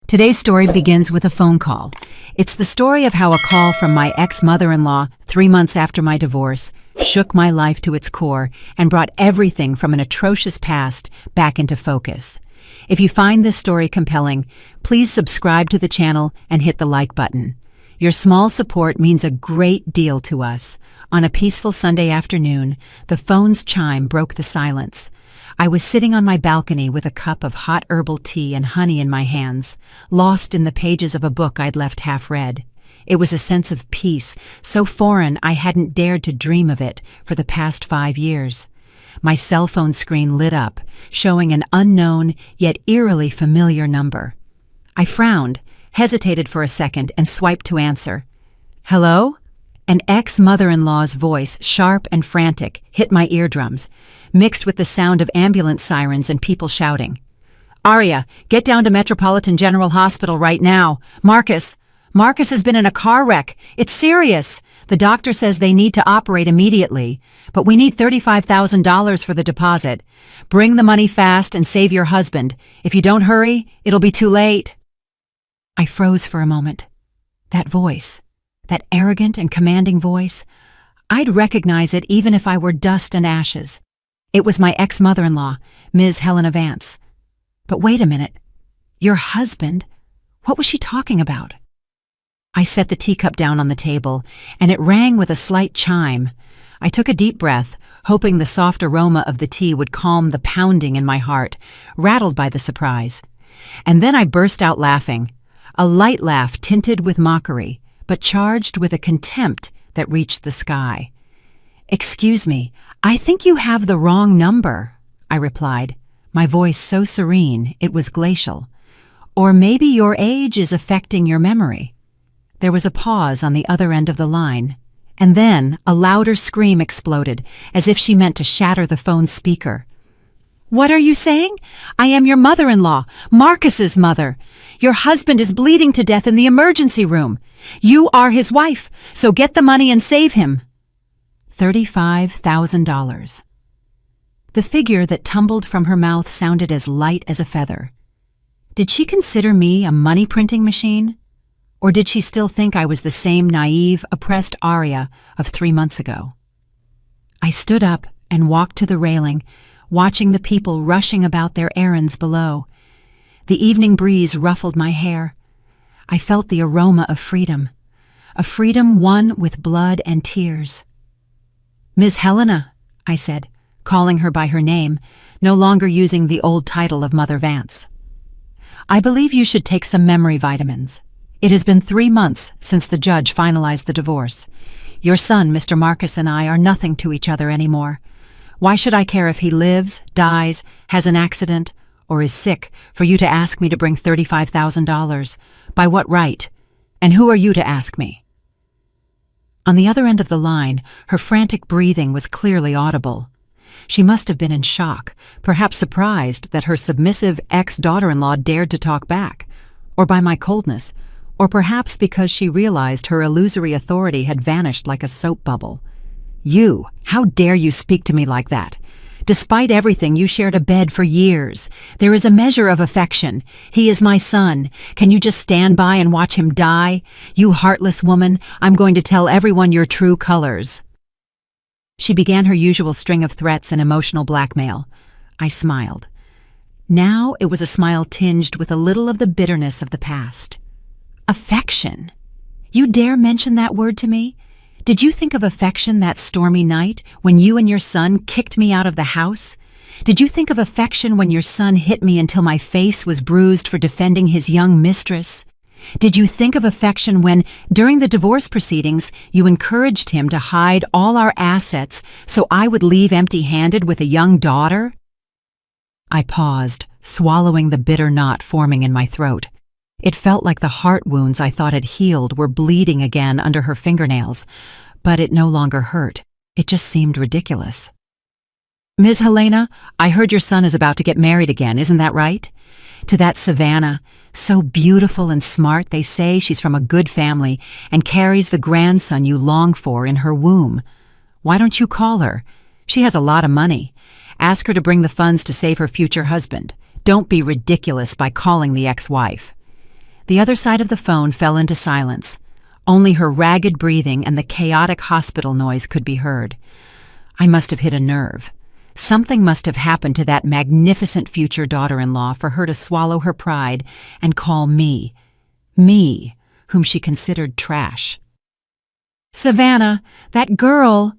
Today's story begins with a phone call. It's the story of how a call from my ex-mother-in-law 3 months after my divorce shook my life to its core and brought everything from an atrocious past back into focus. If you find this story compelling, please subscribe to the channel and hit the like button. Your small support means a great deal to us. On a peaceful Sunday afternoon, the phone's chime broke the silence. I was sitting on my balcony with a cup of hot herbal tea and honey in my hands, lost in the pages of a book I'd left half read. It was a sense of peace, so foreign I hadn't dared to dream of it for the past 5 years. My cell phone screen lit up, showing an unknown yet eerily familiar number. I frowned, hesitated for a second, and swiped to answer. "Hello?" An ex-mother-in-law's voice, sharp and frantic, hit my eardrums, mixed with the sound of ambulance sirens and people shouting. "Aria, get down to Metropolitan General Hospital right now. Marcus has been in a car wreck. It's serious. The doctor says they need to operate immediately, but we need $35,000 for the deposit. Bring the money fast and save your husband. If you don't hurry, it'll be too late." I froze for a moment. That voice, that arrogant and commanding voice, I'd recognize it even if I were dust and ashes. It was my ex-mother-in-law, Ms. Helena Vance. But wait a minute. Your husband? What was she talking about? I set the teacup down on the table, and it rang with a slight chime. I took a deep breath, hoping the soft aroma of the tea would calm the pounding in my heart, rattled by the surprise. And then I burst out laughing, a light laugh tinted with mockery, but charged with a contempt that reached the sky. "Excuse me, I think you have the wrong number," I replied, my voice so serene it was glacial. "Or maybe your age is affecting your memory." There was a pause on the other end of the line, and then a louder scream exploded, as if she meant to shatter the phone's speaker. "What are you saying? I am your mother-in-law, Marcus's mother. Your husband is bleeding to death in the emergency room. You are his wife, so get the money and save him." $35,000. The figure that tumbled from her mouth sounded as light as a feather. Did she consider me a money-printing machine? Or did she still think I was the same naive, oppressed Aria of 3 months ago? I stood up and walked to the railing, watching the people rushing about their errands below. The evening breeze ruffled my hair. I felt the aroma of freedom, a freedom won with blood and tears. "Miss Helena," I said, calling her by her name, no longer using the old title of Mother Vance. "I believe you should take some memory vitamins. It has been 3 months since the judge finalized the divorce. Your son, Mr. Marcus, and I are nothing to each other anymore. Why should I care if he lives, dies, has an accident, or is sick for you to ask me to bring $35,000? By what right? And who are you to ask me?" On the other end of the line, her frantic breathing was clearly audible. She must have been in shock, perhaps surprised that her submissive ex-daughter-in-law dared to talk back, or by my coldness, or perhaps because she realized her illusory authority had vanished like a soap bubble. "You, how dare you speak to me like that? Despite everything, you shared a bed for years. There is a measure of affection. He is my son. Can you just stand by and watch him die? You heartless woman, I'm going to tell everyone your true colors." She began her usual string of threats and emotional blackmail. I smiled. Now it was a smile tinged with a little of the bitterness of the past. Affection? You dare mention that word to me? Did you think of affection that stormy night when you and your son kicked me out of the house? Did you think of affection when your son hit me until my face was bruised for defending his young mistress? Did you think of affection when, during the divorce proceedings, you encouraged him to hide all our assets so I would leave empty-handed with a young daughter? I paused, swallowing the bitter knot forming in my throat. It felt like the heart wounds I thought had healed were bleeding again under her fingernails, but it no longer hurt. It just seemed ridiculous. "Ms. Helena, I heard your son is about to get married again, isn't that right? To that Savannah, so beautiful and smart. They say she's from a good family and carries the grandson you long for in her womb. Why don't you call her? She has a lot of money. Ask her to bring the funds to save her future husband. Don't be ridiculous by calling the ex-wife." The other side of the phone fell into silence. Only her ragged breathing and the chaotic hospital noise could be heard. I must have hit a nerve. Something must have happened to that magnificent future daughter-in-law for her to swallow her pride and call me, whom she considered trash. "Savannah, that girl—"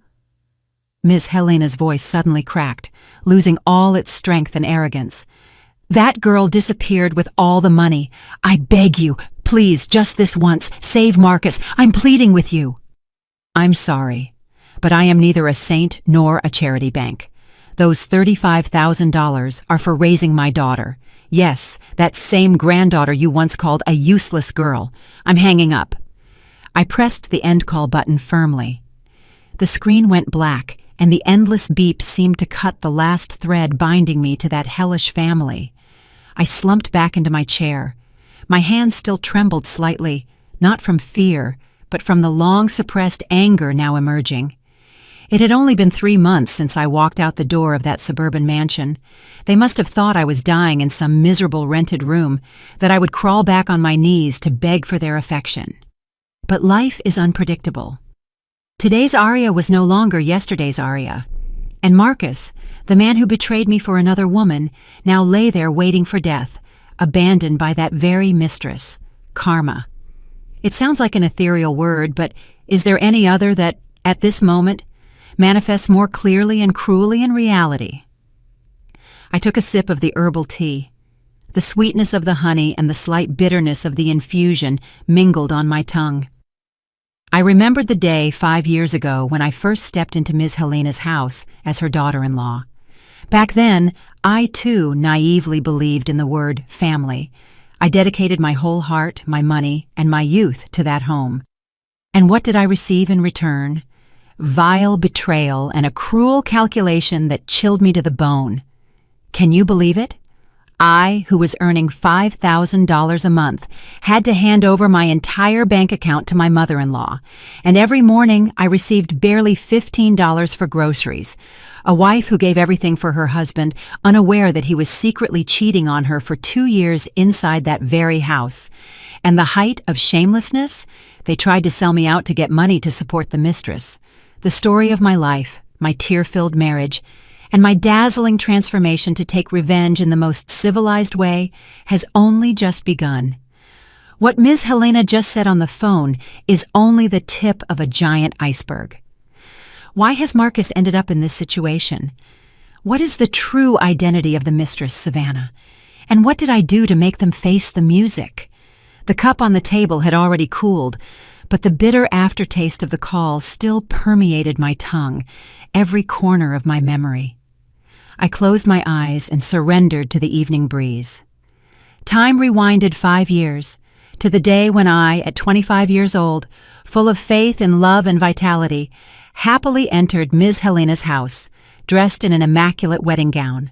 Ms. Helena's voice suddenly cracked, losing all its strength and arrogance. "That girl disappeared with all the money. I beg you, please, just this once, save Marcus. I'm pleading with you." "I'm sorry, but I am neither a saint nor a charity bank. Those $35,000 are for raising my daughter. Yes, that same granddaughter you once called a useless girl. I'm hanging up." I pressed the end call button firmly. The screen went black, and the endless beep seemed to cut the last thread binding me to that hellish family. I slumped back into my chair. My hands still trembled slightly, not from fear, but from the long-suppressed anger now emerging. It had only been 3 months since I walked out the door of that suburban mansion. They must have thought I was dying in some miserable rented room, that I would crawl back on my knees to beg for their affection. But life is unpredictable. Today's Aria was no longer yesterday's Aria. And Marcus, the man who betrayed me for another woman, now lay there waiting for death, abandoned by that very mistress, Karma. It sounds like an ethereal word, but is there any other that, at this moment, manifests more clearly and cruelly in reality? I took a sip of the herbal tea. The sweetness of the honey and the slight bitterness of the infusion mingled on my tongue. I remembered the day 5 years ago when I first stepped into Ms. Helena's house as her daughter-in-law. Back then, I too naively believed in the word family. I dedicated my whole heart, my money, and my youth to that home. And what did I receive in return? Vile betrayal and a cruel calculation that chilled me to the bone. Can you believe it? I, who was earning $5,000 a month, had to hand over my entire bank account to my mother-in-law, and every morning I received barely $15 for groceries. A wife who gave everything for her husband, unaware that he was secretly cheating on her for 2 years inside that very house. And the height of shamelessness? They tried to sell me out to get money to support the mistress. The story of my life, my tear-filled marriage, and my dazzling transformation to take revenge in the most civilized way has only just begun. What Ms. Helena just said on the phone is only the tip of a giant iceberg. Why has Marcus ended up in this situation? What is the true identity of the mistress, Savannah? And what did I do to make them face the music? The cup on the table had already cooled, but the bitter aftertaste of the call still permeated my tongue, every corner of my memory. I closed my eyes and surrendered to the evening breeze. Time rewinded 5 years, to the day when I, at 25 years old, full of faith in love and vitality, happily entered Ms. Helena's house, dressed in an immaculate wedding gown.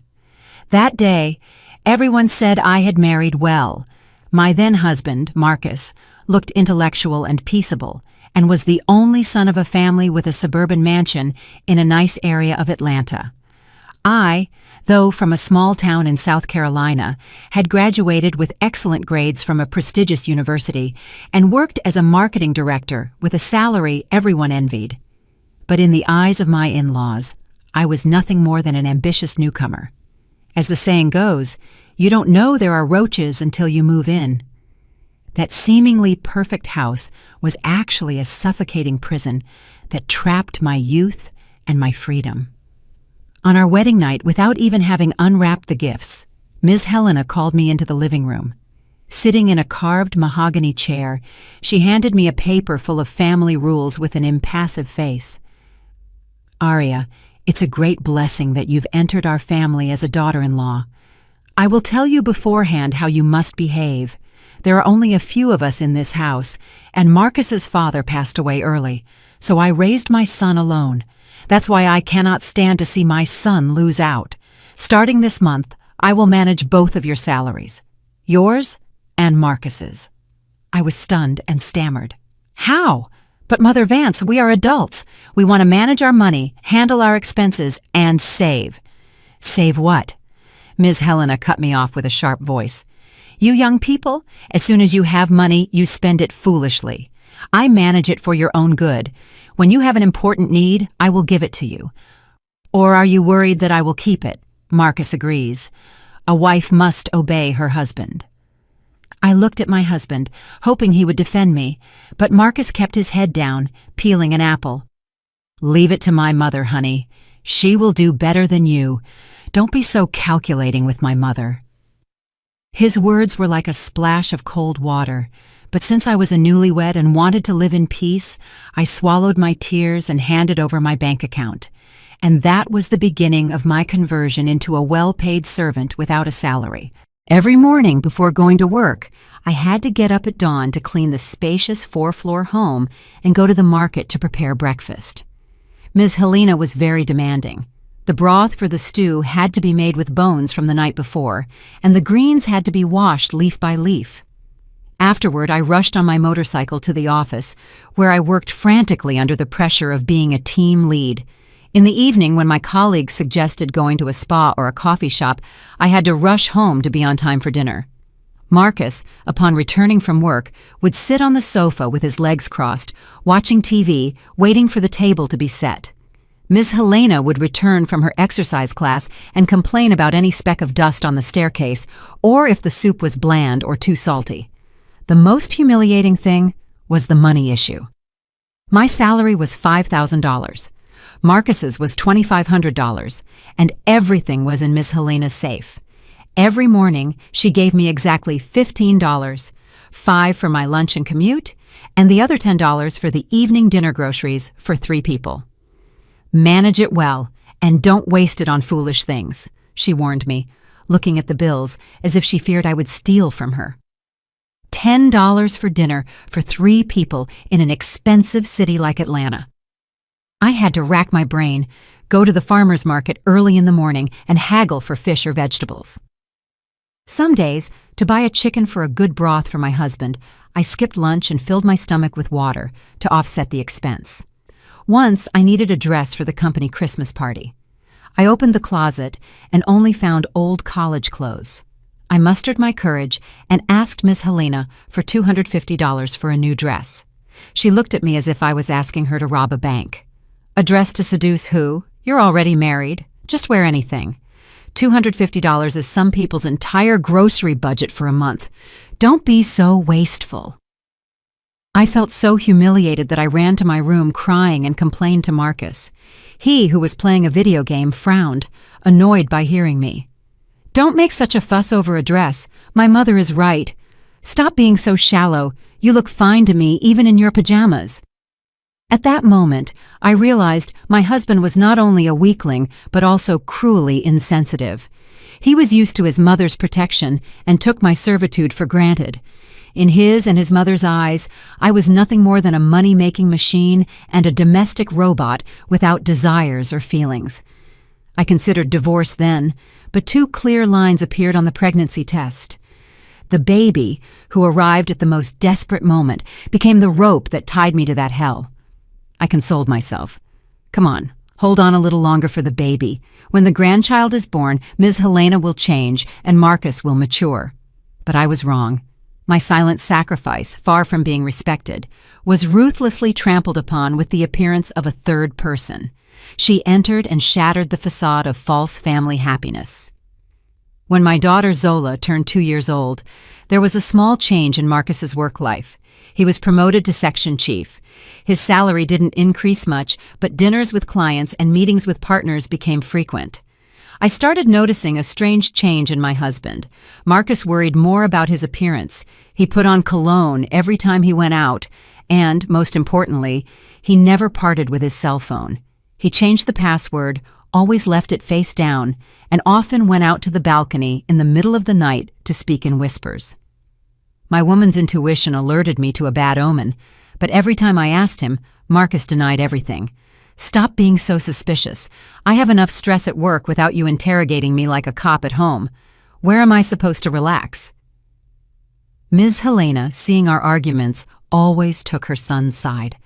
That day, everyone said I had married well. My then-husband, Marcus, looked intellectual and peaceable, and was the only son of a family with a suburban mansion in a nice area of Atlanta. I, though from a small town in South Carolina, had graduated with excellent grades from a prestigious university and worked as a marketing director with a salary everyone envied. But in the eyes of my in-laws, I was nothing more than an ambitious newcomer. As the saying goes, you don't know there are roaches until you move in. That seemingly perfect house was actually a suffocating prison that trapped my youth and my freedom. On our wedding night, without even having unwrapped the gifts, Ms. Helena called me into the living room. Sitting in a carved mahogany chair, she handed me a paper full of family rules with an impassive face. "Aria, it's a great blessing that you've entered our family as a daughter-in-law. I will tell you beforehand how you must behave. There are only a few of us in this house, and Marcus's father passed away early, so I raised my son alone. That's why I cannot stand to see my son lose out. Starting this month, I will manage both of your salaries, yours and Marcus's." I was stunned and stammered. "How? But Mother Vance, we are adults. We want to manage our money, handle our expenses, and save." "Save what?" Ms. Helena cut me off with a sharp voice. You young people, as soon as you have money, you spend it foolishly. I manage it for your own good. When you have an important need, I will give it to you. Or are you worried that I will keep it? Marcus agrees. A wife must obey her husband. I looked at my husband, hoping he would defend me, but Marcus kept his head down, peeling an apple. Leave it to my mother, honey. She will do better than you. Don't be so calculating with my mother. His words were like a splash of cold water, but since I was a newlywed and wanted to live in peace, I swallowed my tears and handed over my bank account. And that was the beginning of my conversion into a well-paid servant without a salary. Every morning before going to work, I had to get up at dawn to clean the spacious 4-floor home and go to the market to prepare breakfast. Ms. Helena was very demanding. The broth for the stew had to be made with bones from the night before, and the greens had to be washed leaf by leaf. Afterward, I rushed on my motorcycle to the office, where I worked frantically under the pressure of being a team lead. In the evening, when my colleagues suggested going to a spa or a coffee shop, I had to rush home to be on time for dinner. Marcus, upon returning from work, would sit on the sofa with his legs crossed, watching TV, waiting for the table to be set. Ms. Helena would return from her exercise class and complain about any speck of dust on the staircase, or if the soup was bland or too salty. The most humiliating thing was the money issue. My salary was $5,000. Marcus's was $2,500, and everything was in Miss Helena's safe. Every morning, she gave me exactly $15, $5 for my lunch and commute, and the other $10 for the evening dinner groceries for 3 people. Manage it well, and don't waste it on foolish things, she warned me, looking at the bills as if she feared I would steal from her. $10 for dinner for 3 people in an expensive city like Atlanta. I had to rack my brain, go to the farmer's market early in the morning, and haggle for fish or vegetables. Some days, to buy a chicken for a good broth for my husband, I skipped lunch and filled my stomach with water to offset the expense. Once, I needed a dress for the company Christmas party. I opened the closet and only found old college clothes. I mustered my courage and asked Miss Helena for $250 for a new dress. She looked at me as if I was asking her to rob a bank. A dress to seduce who? You're already married. Just wear anything. $250 is some people's entire grocery budget for a month. Don't be so wasteful. I felt so humiliated that I ran to my room crying and complained to Marcus. He, who was playing a video game, frowned, annoyed by hearing me. Don't make such a fuss over a dress. My mother is right. Stop being so shallow. You look fine to me even in your pajamas. At that moment, I realized my husband was not only a weakling, but also cruelly insensitive. He was used to his mother's protection and took my servitude for granted. In his and his mother's eyes, I was nothing more than a money-making machine and a domestic robot without desires or feelings. I considered divorce then, but 2 clear lines appeared on the pregnancy test. The baby, who arrived at the most desperate moment, became the rope that tied me to that hell. I consoled myself. Come on, hold on a little longer for the baby. When the grandchild is born, Ms. Helena will change and Marcus will mature. But I was wrong. My silent sacrifice, far from being respected, was ruthlessly trampled upon with the appearance of a third person. She entered and shattered the facade of false family happiness. When my daughter Zola turned 2 years old, there was a small change in Marcus's work life. He was promoted to section chief. His salary didn't increase much, but dinners with clients and meetings with partners became frequent. I started noticing a strange change in my husband. Marcus worried more about his appearance. He put on cologne every time he went out, and, most importantly, he never parted with his cell phone. He changed the password, always left it face down, and often went out to the balcony in the middle of the night to speak in whispers. My woman's intuition alerted me to a bad omen, but every time I asked him, Marcus denied everything. Stop being so suspicious. I have enough stress at work without you interrogating me like a cop at home. Where am I supposed to relax? Ms. Helena, seeing our arguments, always took her son's side.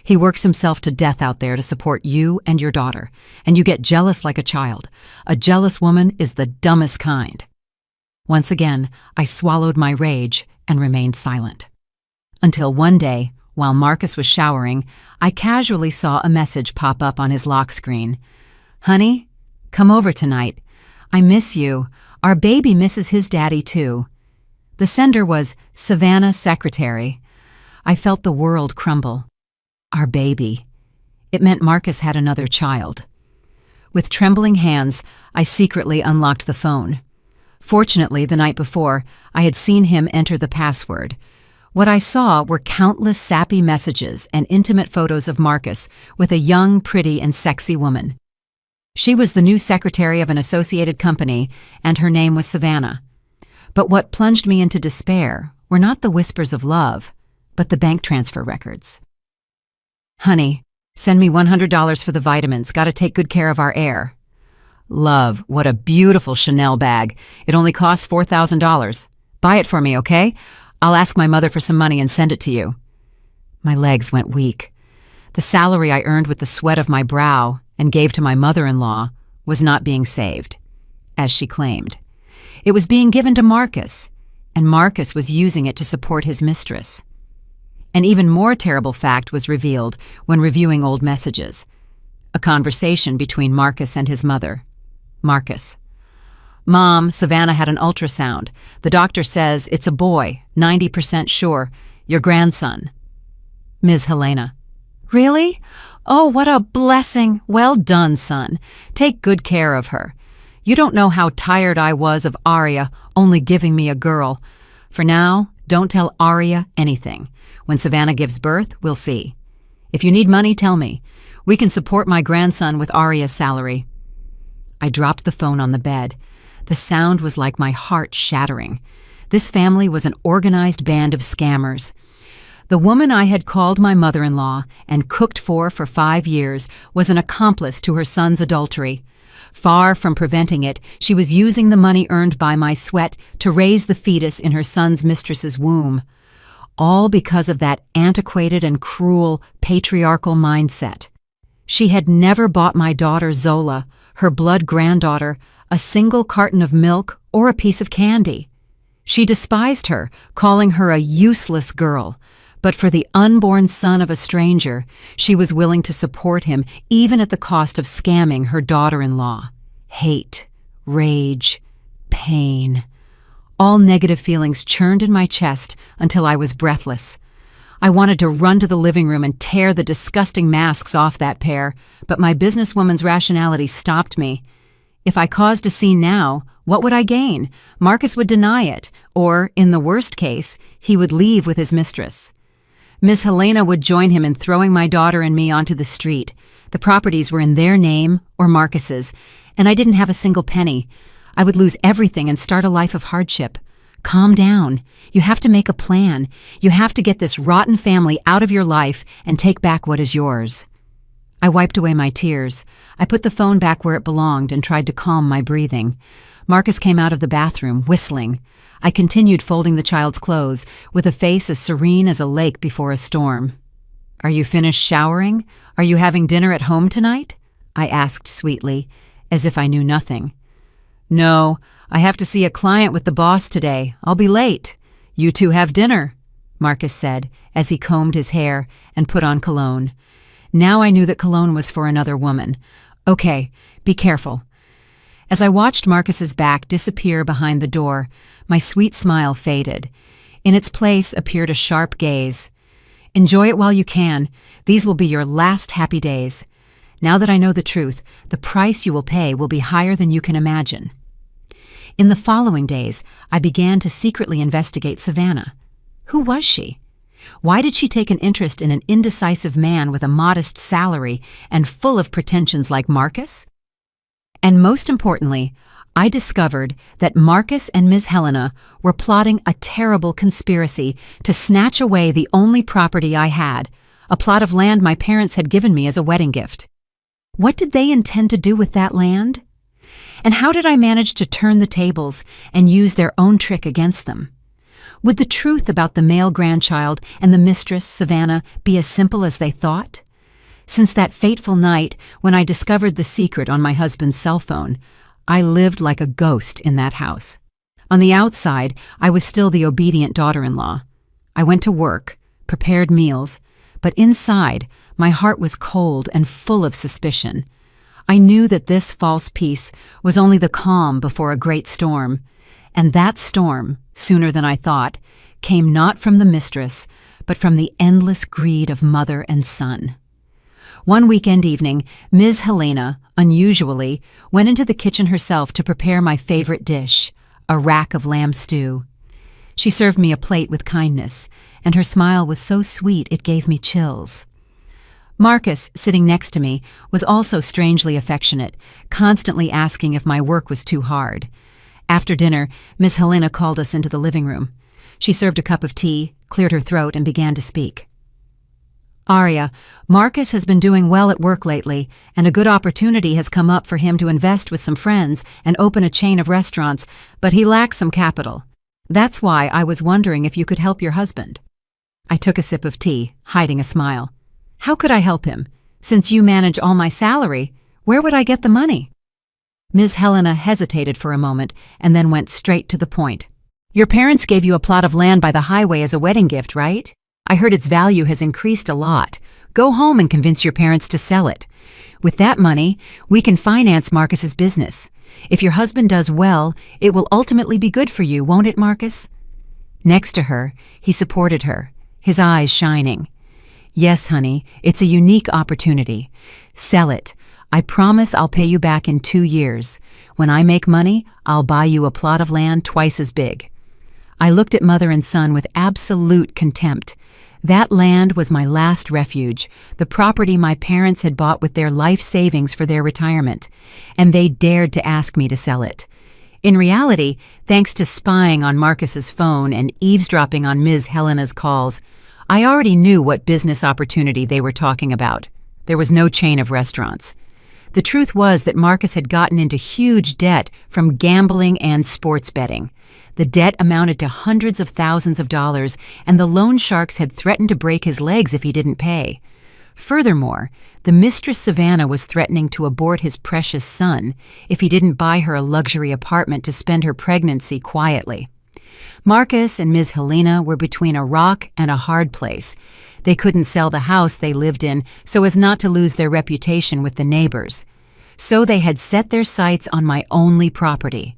He works himself to death out there to support you and your daughter, and you get jealous like a child. A jealous woman is the dumbest kind. Once again, I swallowed my rage and remained silent. Until one day, while Marcus was showering, I casually saw a message pop up on his lock screen. "Honey, come over tonight. I miss you. Our baby misses his daddy too." The sender was Savannah Secretary. I felt the world crumble. Our baby. It meant Marcus had another child. With trembling hands, I secretly unlocked the phone. Fortunately, the night before, I had seen him enter the password. What I saw were countless sappy messages and intimate photos of Marcus with a young, pretty, and sexy woman. She was the new secretary of an associated company, and her name was Savannah. But what plunged me into despair were not the whispers of love, but the bank transfer records. "Honey, send me $100 for the vitamins. Gotta take good care of our heir." "Love, what a beautiful Chanel bag. It only costs $4,000. Buy it for me, okay? I'll ask my mother for some money and send it to you." My legs went weak. The salary I earned with the sweat of my brow and gave to my mother-in-law was not being saved, as she claimed. It was being given to Marcus, and Marcus was using it to support his mistress. An even more terrible fact was revealed when reviewing old messages. A conversation between Marcus and his mother. Marcus: "Mom, Savannah had an ultrasound. The doctor says it's a boy, 90% sure. Your grandson." Ms. Helena: "Really? Oh, what a blessing. Well done, son. Take good care of her. You don't know how tired I was of Aria only giving me a girl. For now, don't tell Aria anything. When Savannah gives birth, we'll see. If you need money, tell me. We can support my grandson with Aria's salary." I dropped the phone on the bed. The sound was like my heart shattering. This family was an organized band of scammers. The woman I had called my mother-in-law and cooked for 5 years was an accomplice to her son's adultery. Far from preventing it, she was using the money earned by my sweat to raise the fetus in her son's mistress's womb. All because of that antiquated and cruel patriarchal mindset. She had never bought my daughter Zola, her blood granddaughter, a single carton of milk or a piece of candy. She despised her, calling her a useless girl. But for the unborn son of a stranger, she was willing to support him even at the cost of scamming her daughter-in-law. Hate, rage, pain. All negative feelings churned in my chest until I was breathless. I wanted to run to the living room and tear the disgusting masks off that pair, but my businesswoman's rationality stopped me. If I caused a scene now, what would I gain? Marcus would deny it, or, in the worst case, he would leave with his mistress. Miss Helena would join him in throwing my daughter and me onto the street. The properties were in their name or Marcus's, and I didn't have a single penny. I would lose everything and start a life of hardship. Calm down. You have to make a plan. You have to get this rotten family out of your life and take back what is yours. I wiped away my tears. I put the phone back where it belonged and tried to calm my breathing. Marcus came out of the bathroom, whistling. I continued folding the child's clothes, with a face as serene as a lake before a storm. "Are you finished showering? Are you having dinner at home tonight?" I asked sweetly, as if I knew nothing. "No, I have to see a client with the boss today. I'll be late. You two have dinner," Marcus said, as he combed his hair and put on cologne. Now I knew that cologne was for another woman. "Okay, be careful." As I watched Marcus's back disappear behind the door, my sweet smile faded. In its place appeared a sharp gaze. "Enjoy it while you can. These will be your last happy days. Now that I know the truth, the price you will pay will be higher than you can imagine." In the following days, I began to secretly investigate Savannah. Who was she? Why did she take an interest in an indecisive man with a modest salary and full of pretensions like Marcus? And most importantly, I discovered that Marcus and Ms. Helena were plotting a terrible conspiracy to snatch away the only property I had, a plot of land my parents had given me as a wedding gift. What did they intend to do with that land? And how did I manage to turn the tables and use their own trick against them? Would the truth about the male grandchild and the mistress, Savannah, be as simple as they thought? Since that fateful night when I discovered the secret on my husband's cell phone, I lived like a ghost in that house. On the outside, I was still the obedient daughter-in-law. I went to work, prepared meals, but inside, my heart was cold and full of suspicion. I knew that this false peace was only the calm before a great storm, and that storm, sooner than I thought, came not from the mistress, but from the endless greed of mother and son. One weekend evening, Ms. Helena, unusually, went into the kitchen herself to prepare my favorite dish, a rack of lamb stew. She served me a plate with kindness, and her smile was so sweet it gave me chills. Marcus, sitting next to me, was also strangely affectionate, constantly asking if my work was too hard. After dinner, Miss Helena called us into the living room. She served a cup of tea, cleared her throat, and began to speak. "Arya, Marcus has been doing well at work lately, and a good opportunity has come up for him to invest with some friends and open a chain of restaurants, but he lacks some capital. That's why I was wondering if you could help your husband." I took a sip of tea, hiding a smile. "How could I help him? Since you manage all my salary, where would I get the money?" Ms. Helena hesitated for a moment and then went straight to the point. "Your parents gave you a plot of land by the highway as a wedding gift, right? I heard its value has increased a lot. Go home and convince your parents to sell it. With that money, we can finance Marcus's business. If your husband does well, it will ultimately be good for you, won't it, Marcus?" Next to her, he supported her, his eyes shining. "Yes, honey, it's a unique opportunity. Sell it. I promise I'll pay you back in 2 years. When I make money, I'll buy you a plot of land twice as big." I looked at mother and son with absolute contempt. That land was my last refuge, the property my parents had bought with their life savings for their retirement, and they dared to ask me to sell it. In reality, thanks to spying on Marcus's phone and eavesdropping on Ms. Helena's calls, I already knew what business opportunity they were talking about. There was no chain of restaurants. The truth was that Marcus had gotten into huge debt from gambling and sports betting. The debt amounted to hundreds of thousands of dollars, and the loan sharks had threatened to break his legs if he didn't pay. Furthermore, the mistress Savannah was threatening to abort his precious son if he didn't buy her a luxury apartment to spend her pregnancy quietly. Marcus and Ms. Helena were between a rock and a hard place. They couldn't sell the house they lived in so as not to lose their reputation with the neighbors. So they had set their sights on my only property.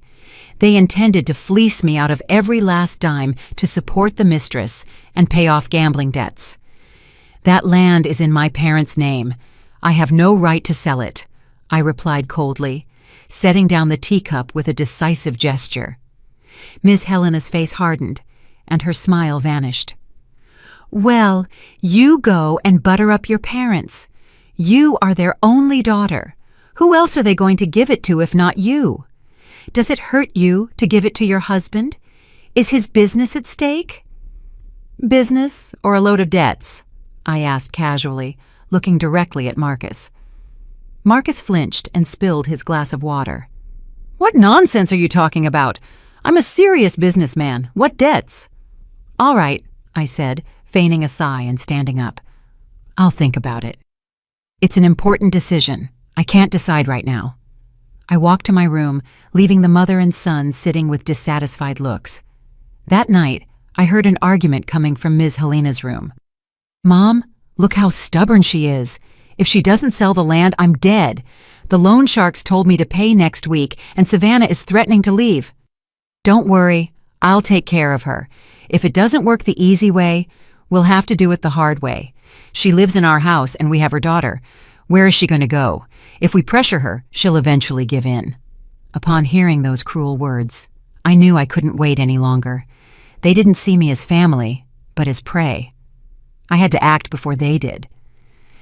They intended to fleece me out of every last dime to support the mistress and pay off gambling debts. "That land is in my parents' name. I have no right to sell it," I replied coldly, setting down the teacup with a decisive gesture. Ms. Helena's face hardened, and her smile vanished. "Well, you go and butter up your parents. You are their only daughter. Who else are they going to give it to if not you? Does it hurt you to give it to your husband? Is his business at stake?" "Business or a load of debts?" I asked casually, looking directly at Marcus. Marcus flinched and spilled his glass of water. "What nonsense are you talking about? I'm a serious businessman. What debts?" "All right," I said, feigning a sigh and standing up. "I'll think about it. It's an important decision. I can't decide right now." I walked to my room, leaving the mother and son sitting with dissatisfied looks. That night, I heard an argument coming from Ms. Helena's room. "Mom, look how stubborn she is. If she doesn't sell the land, I'm dead. The loan sharks told me to pay next week, and Savannah is threatening to leave." "Don't worry, I'll take care of her. If it doesn't work the easy way, we'll have to do it the hard way. She lives in our house and we have her daughter. Where is she going to go? If we pressure her, she'll eventually give in." Upon hearing those cruel words, I knew I couldn't wait any longer. They didn't see me as family, but as prey. I had to act before they did.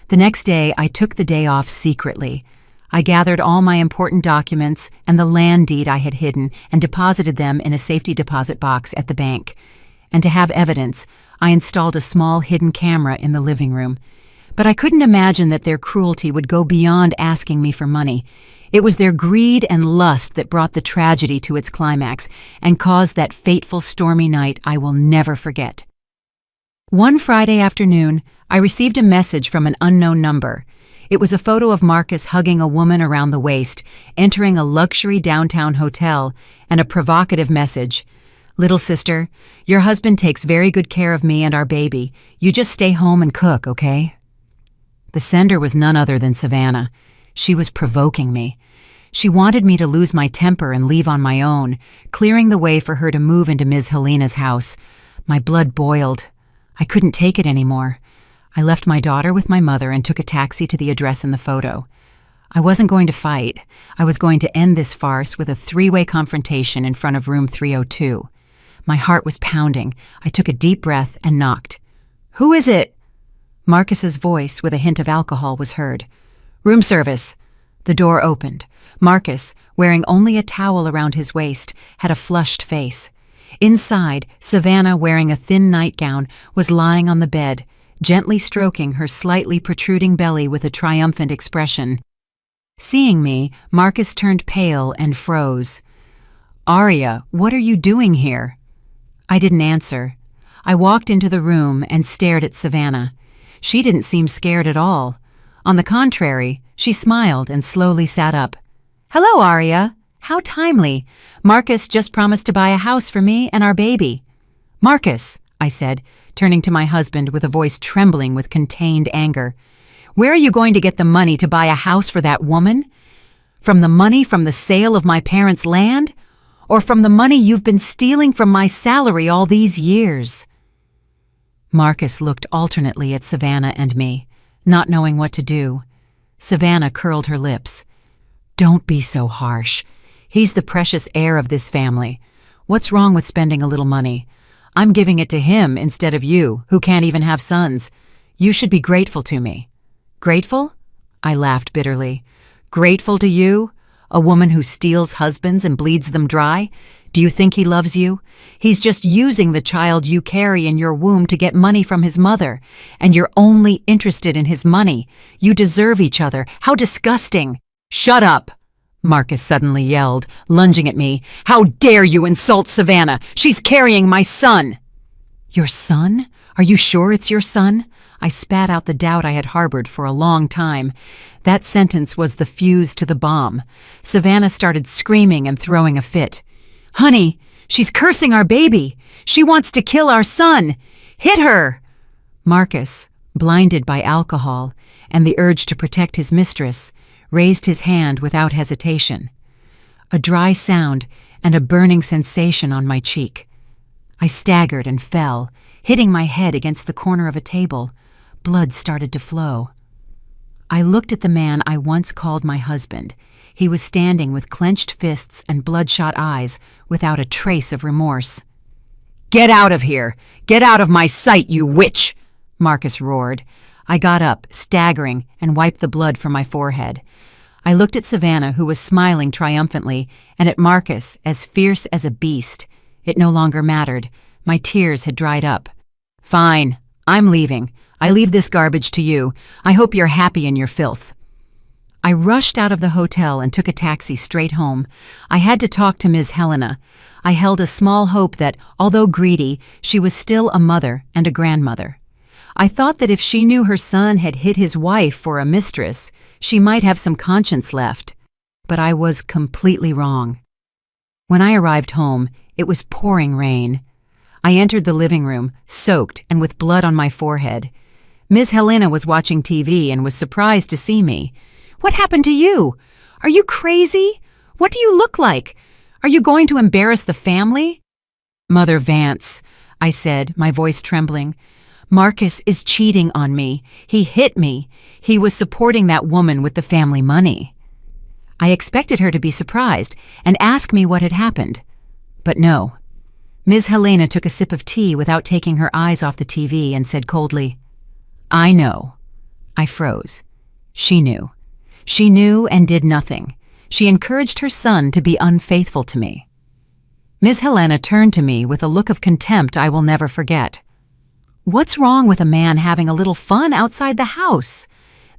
The next day, I took the day off secretly. I gathered all my important documents and the land deed I had hidden and deposited them in a safety deposit box at the bank. And to have evidence, I installed a small hidden camera in the living room. But I couldn't imagine that their cruelty would go beyond asking me for money. It was their greed and lust that brought the tragedy to its climax and caused that fateful stormy night I will never forget. One Friday afternoon, I received a message from an unknown number. It was a photo of Marcus hugging a woman around the waist, entering a luxury downtown hotel, and a provocative message. "Little sister, your husband takes very good care of me and our baby. You just stay home and cook, okay?" The sender was none other than Savannah. She was provoking me. She wanted me to lose my temper and leave on my own, clearing the way for her to move into Ms. Helena's house. My blood boiled. I couldn't take it anymore. I left my daughter with my mother and took a taxi to the address in the photo. I wasn't going to fight. I was going to end this farce with a three-way confrontation in front of room 302. My heart was pounding. I took a deep breath and knocked. "Who is it?" Marcus's voice, with a hint of alcohol, was heard. "Room service." The door opened. Marcus, wearing only a towel around his waist, had a flushed face. Inside, Savannah, wearing a thin nightgown, was lying on the bed, gently stroking her slightly protruding belly with a triumphant expression. Seeing me, Marcus turned pale and froze. "Aria, what are you doing here?" I didn't answer. I walked into the room and stared at Savannah. She didn't seem scared at all. On the contrary, she smiled and slowly sat up. "Hello, Aria. How timely. Marcus just promised to buy a house for me and our baby." "Marcus," I said, turning to my husband with a voice trembling with contained anger, "where are you going to get the money to buy a house for that woman? From the money from the sale of my parents' land? Or from the money you've been stealing from my salary all these years?" Marcus looked alternately at Savannah and me, not knowing what to do. Savannah curled her lips. "Don't be so harsh. He's the precious heir of this family. What's wrong with spending a little money? I'm giving it to him instead of you, who can't even have sons. You should be grateful to me." "Grateful?" I laughed bitterly. "Grateful to you? A woman who steals husbands and bleeds them dry? Do you think he loves you? He's just using the child you carry in your womb to get money from his mother, and you're only interested in his money. You deserve each other. How disgusting!" "Shut up!" Marcus suddenly yelled, lunging at me. "How dare you insult Savannah? She's carrying my son!" "Your son? Are you sure it's your son?" I spat out the doubt I had harbored for a long time. That sentence was the fuse to the bomb. Savannah started screaming and throwing a fit. "Honey, she's cursing our baby. She wants to kill our son. Hit her!" Marcus, blinded by alcohol and the urge to protect his mistress, raised his hand without hesitation. A dry sound and a burning sensation on my cheek. I staggered and fell, hitting my head against the corner of a table. Blood started to flow. I looked at the man I once called my husband. He was standing with clenched fists and bloodshot eyes, without a trace of remorse. "Get out of here! Get out of my sight, you witch!" Marcus roared. I got up, staggering, and wiped the blood from my forehead. I looked at Savannah, who was smiling triumphantly, and at Marcus, as fierce as a beast. It no longer mattered. My tears had dried up. "Fine. I'm leaving. I leave this garbage to you. I hope you're happy in your filth." I rushed out of the hotel and took a taxi straight home. I had to talk to Ms. Helena. I held a small hope that, although greedy, she was still a mother and a grandmother. I thought that if she knew her son had hit his wife for a mistress, she might have some conscience left. But I was completely wrong. When I arrived home, it was pouring rain. I entered the living room, soaked and with blood on my forehead. Ms. Helena was watching TV and was surprised to see me. "What happened to you? Are you crazy? What do you look like? Are you going to embarrass the family?" "Mother Vance," I said, my voice trembling. "Marcus is cheating on me. He hit me. He was supporting that woman with the family money." I expected her to be surprised and ask me what had happened. But no. Ms. Helena took a sip of tea without taking her eyes off the TV and said coldly, "I know." I froze. She knew. She knew and did nothing. She encouraged her son to be unfaithful to me. Ms. Helena turned to me with a look of contempt I will never forget. "What's wrong with a man having a little fun outside the house?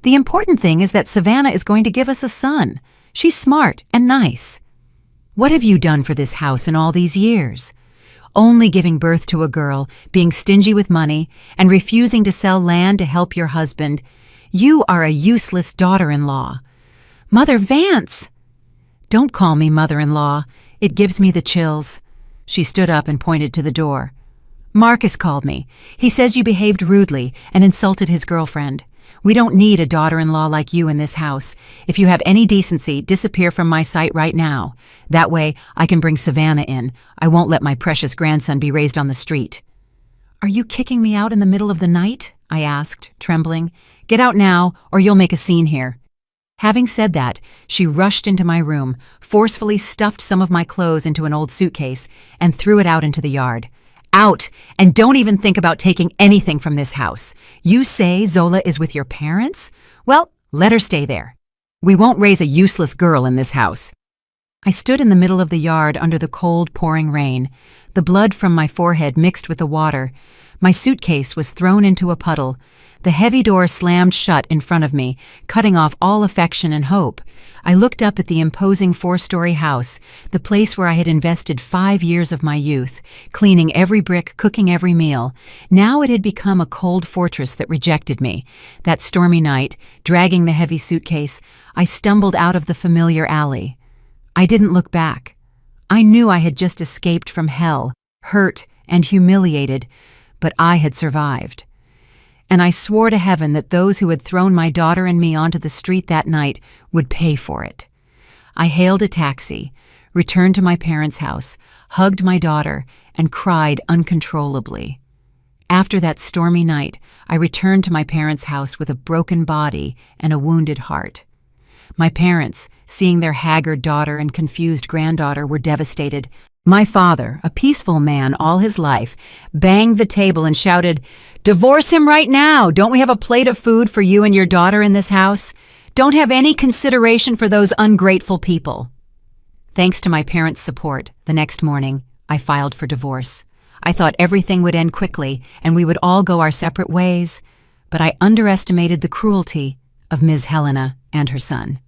The important thing is that Savannah is going to give us a son. She's smart and nice. What have you done for this house in all these years? Only giving birth to a girl, being stingy with money, and refusing to sell land to help your husband. You are a useless daughter-in-law. Mother Vance! Don't call me mother-in-law. It gives me the chills. She stood up and pointed to the door. Marcus called me. He says you behaved rudely and insulted his girlfriend. We don't need a daughter-in-law like you in this house. If you have any decency, disappear from my sight right now. That way, I can bring Savannah in. I won't let my precious grandson be raised on the street. Are you kicking me out in the middle of the night? I asked, trembling. Get out now, or you'll make a scene here. Having said that, she rushed into my room, forcefully stuffed some of my clothes into an old suitcase, and threw it out into the yard. Out, and don't even think about taking anything from this house. You say Zola is with your parents? Well, let her stay there. We won't raise a useless girl in this house. I stood in the middle of the yard under the cold, pouring rain. The blood from my forehead mixed with the water. My suitcase was thrown into a puddle. The heavy door slammed shut in front of me, cutting off all affection and hope. I looked up at the imposing 4-story house, the place where I had invested 5 years of my youth, cleaning every brick, cooking every meal. Now it had become a cold fortress that rejected me. That stormy night, dragging the heavy suitcase, I stumbled out of the familiar alley. I didn't look back. I knew I had just escaped from hell, hurt and humiliated, but I had survived. And I swore to heaven that those who had thrown my daughter and me onto the street that night would pay for it. I hailed a taxi, returned to my parents' house, hugged my daughter, and cried uncontrollably. After that stormy night, I returned to my parents' house with a broken body and a wounded heart. My parents, seeing their haggard daughter and confused granddaughter, were devastated. My father, a peaceful man all his life, banged the table and shouted, "Divorce him right now! Don't we have a plate of food for you and your daughter in this house? Don't have any consideration for those ungrateful people." Thanks to my parents' support, the next morning, I filed for divorce. I thought everything would end quickly and we would all go our separate ways, but I underestimated the cruelty of Ms. Helena and her son.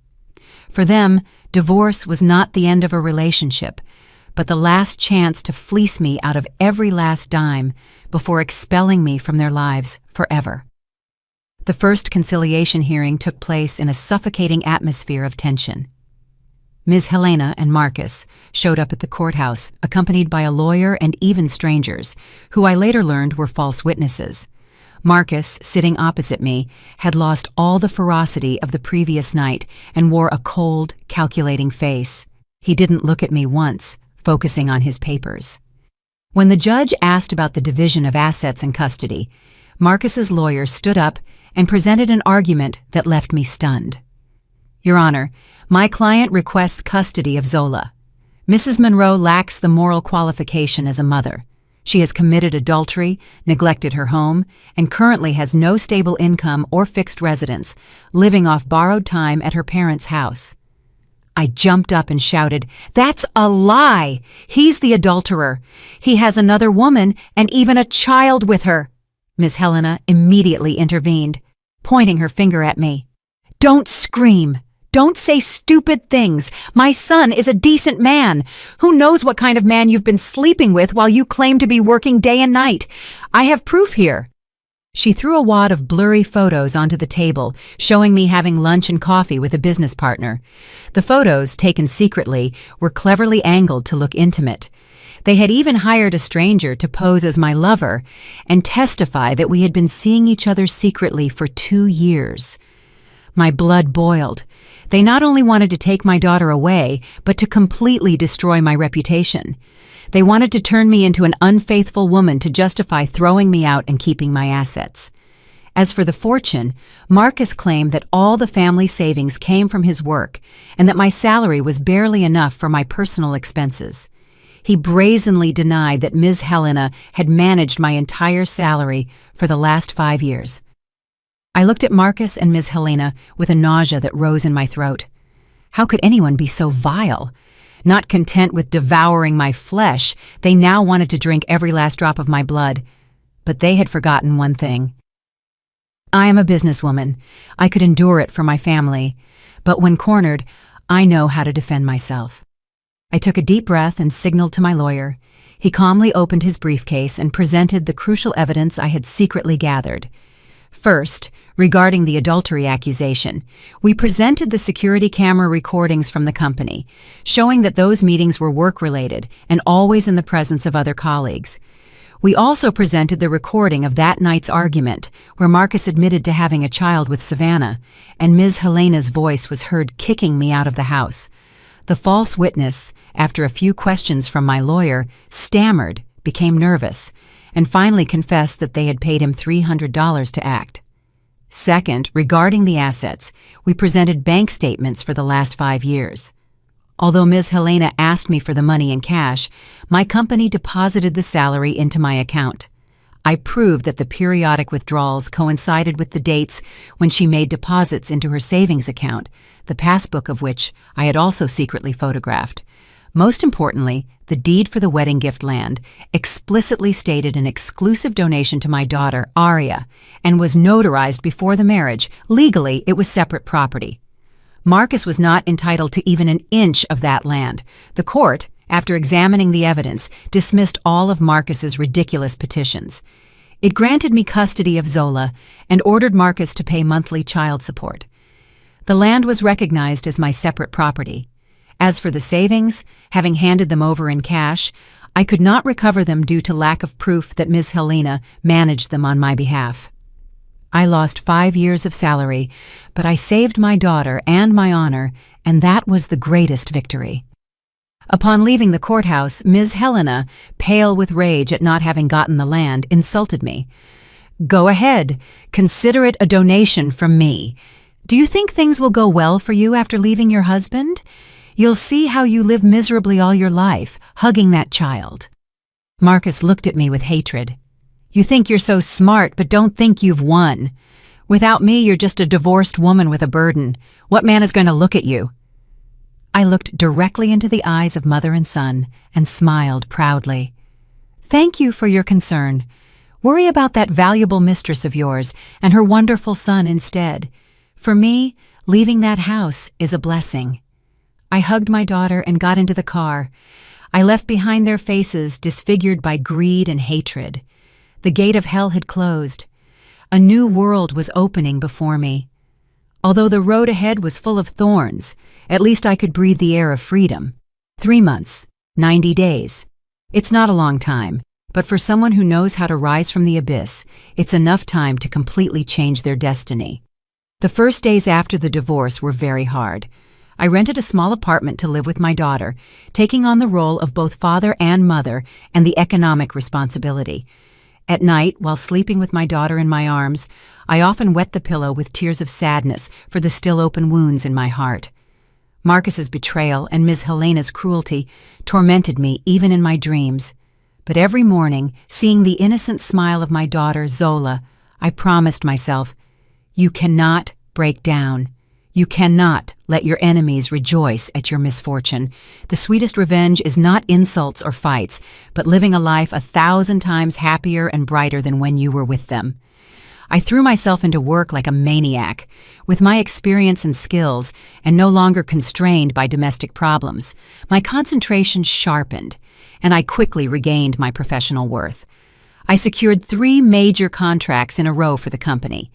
For them, divorce was not the end of a relationship, but the last chance to fleece me out of every last dime before expelling me from their lives forever. The first conciliation hearing took place in a suffocating atmosphere of tension. Ms. Helena and Marcus showed up at the courthouse, accompanied by a lawyer and even strangers, who I later learned were false witnesses. Marcus, sitting opposite me, had lost all the ferocity of the previous night and wore a cold, calculating face. He didn't look at me once, focusing on his papers. When the judge asked about the division of assets and custody, Marcus's lawyer stood up and presented an argument that left me stunned. Your Honor, my client requests custody of Zola. Mrs. Monroe lacks the moral qualification as a mother. She has committed adultery, neglected her home, and currently has no stable income or fixed residence, living off borrowed time at her parents' house. I jumped up and shouted, "That's a lie! He's the adulterer. He has another woman and even a child with her." Miss Helena immediately intervened, pointing her finger at me. "Don't scream. Don't say stupid things. My son is a decent man. Who knows what kind of man you've been sleeping with while you claim to be working day and night? I have proof here." She threw a wad of blurry photos onto the table, showing me having lunch and coffee with a business partner. The photos, taken secretly, were cleverly angled to look intimate. They had even hired a stranger to pose as my lover and testify that we had been seeing each other secretly for 2 years. My blood boiled. They not only wanted to take my daughter away, but to completely destroy my reputation. They wanted to turn me into an unfaithful woman to justify throwing me out and keeping my assets. As for the fortune, Marcus claimed that all the family savings came from his work and that my salary was barely enough for my personal expenses. He brazenly denied that Ms. Helena had managed my entire salary for the last 5 years. I looked at Marcus and Ms. Helena with a nausea that rose in my throat. How could anyone be so vile? Not content with devouring my flesh, they now wanted to drink every last drop of my blood. But they had forgotten one thing. I am a businesswoman. I could endure it for my family. But when cornered, I know how to defend myself. I took a deep breath and signaled to my lawyer. He calmly opened his briefcase and presented the crucial evidence I had secretly gathered. First, regarding the adultery accusation, we presented the security camera recordings from the company, showing that those meetings were work-related and always in the presence of other colleagues. We also presented the recording of that night's argument, where Marcus admitted to having a child with Savannah, and Ms. Helena's voice was heard kicking me out of the house. The false witness, after a few questions from my lawyer, stammered, became nervous, and finally confessed that they had paid him $300 to act. Second, regarding the assets, we presented bank statements for the last 5 years. Although Ms. Helena asked me for the money in cash, my company deposited the salary into my account. I proved that the periodic withdrawals coincided with the dates when she made deposits into her savings account, the passbook of which I had also secretly photographed. Most importantly, the deed for the wedding gift land explicitly stated an exclusive donation to my daughter, Aria, and was notarized before the marriage. Legally, it was separate property. Marcus was not entitled to even an inch of that land. The court, after examining the evidence, dismissed all of Marcus's ridiculous petitions. It granted me custody of Zola and ordered Marcus to pay monthly child support. The land was recognized as my separate property. As for the savings, having handed them over in cash, I could not recover them due to lack of proof that Ms. Helena managed them on my behalf. I lost 5 years of salary, but I saved my daughter and my honor, and that was the greatest victory. Upon leaving the courthouse, Ms. Helena, pale with rage at not having gotten the land, insulted me. "Go ahead. Consider it a donation from me. Do you think things will go well for you after leaving your husband? You'll see how you live miserably all your life, hugging that child." Marcus looked at me with hatred. "You think you're so smart, but don't think you've won. Without me, you're just a divorced woman with a burden. What man is going to look at you?" I looked directly into the eyes of mother and son and smiled proudly. "Thank you for your concern. Worry about that valuable mistress of yours and her wonderful son instead. For me, leaving that house is a blessing." I hugged my daughter and got into the car. I left behind their faces disfigured by greed and hatred. The gate of hell had closed. A new world was opening before me. Although the road ahead was full of thorns, at least I could breathe the air of freedom. 3 months, 90 days. It's not a long time, but for someone who knows how to rise from the abyss, it's enough time to completely change their destiny. The first days after the divorce were very hard. I rented a small apartment to live with my daughter, taking on the role of both father and mother and the economic responsibility. At night, while sleeping with my daughter in my arms, I often wet the pillow with tears of sadness for the still open wounds in my heart. Marcus's betrayal and Ms. Helena's cruelty tormented me even in my dreams. But every morning, seeing the innocent smile of my daughter, Zola, I promised myself, "You cannot break down. You cannot let your enemies rejoice at your misfortune. The sweetest revenge is not insults or fights, but living a life 1,000 times happier and brighter than when you were with them." I threw myself into work like a maniac. With my experience and skills, and no longer constrained by domestic problems, my concentration sharpened, and I quickly regained my professional worth. I secured 3 major contracts in a row for the company.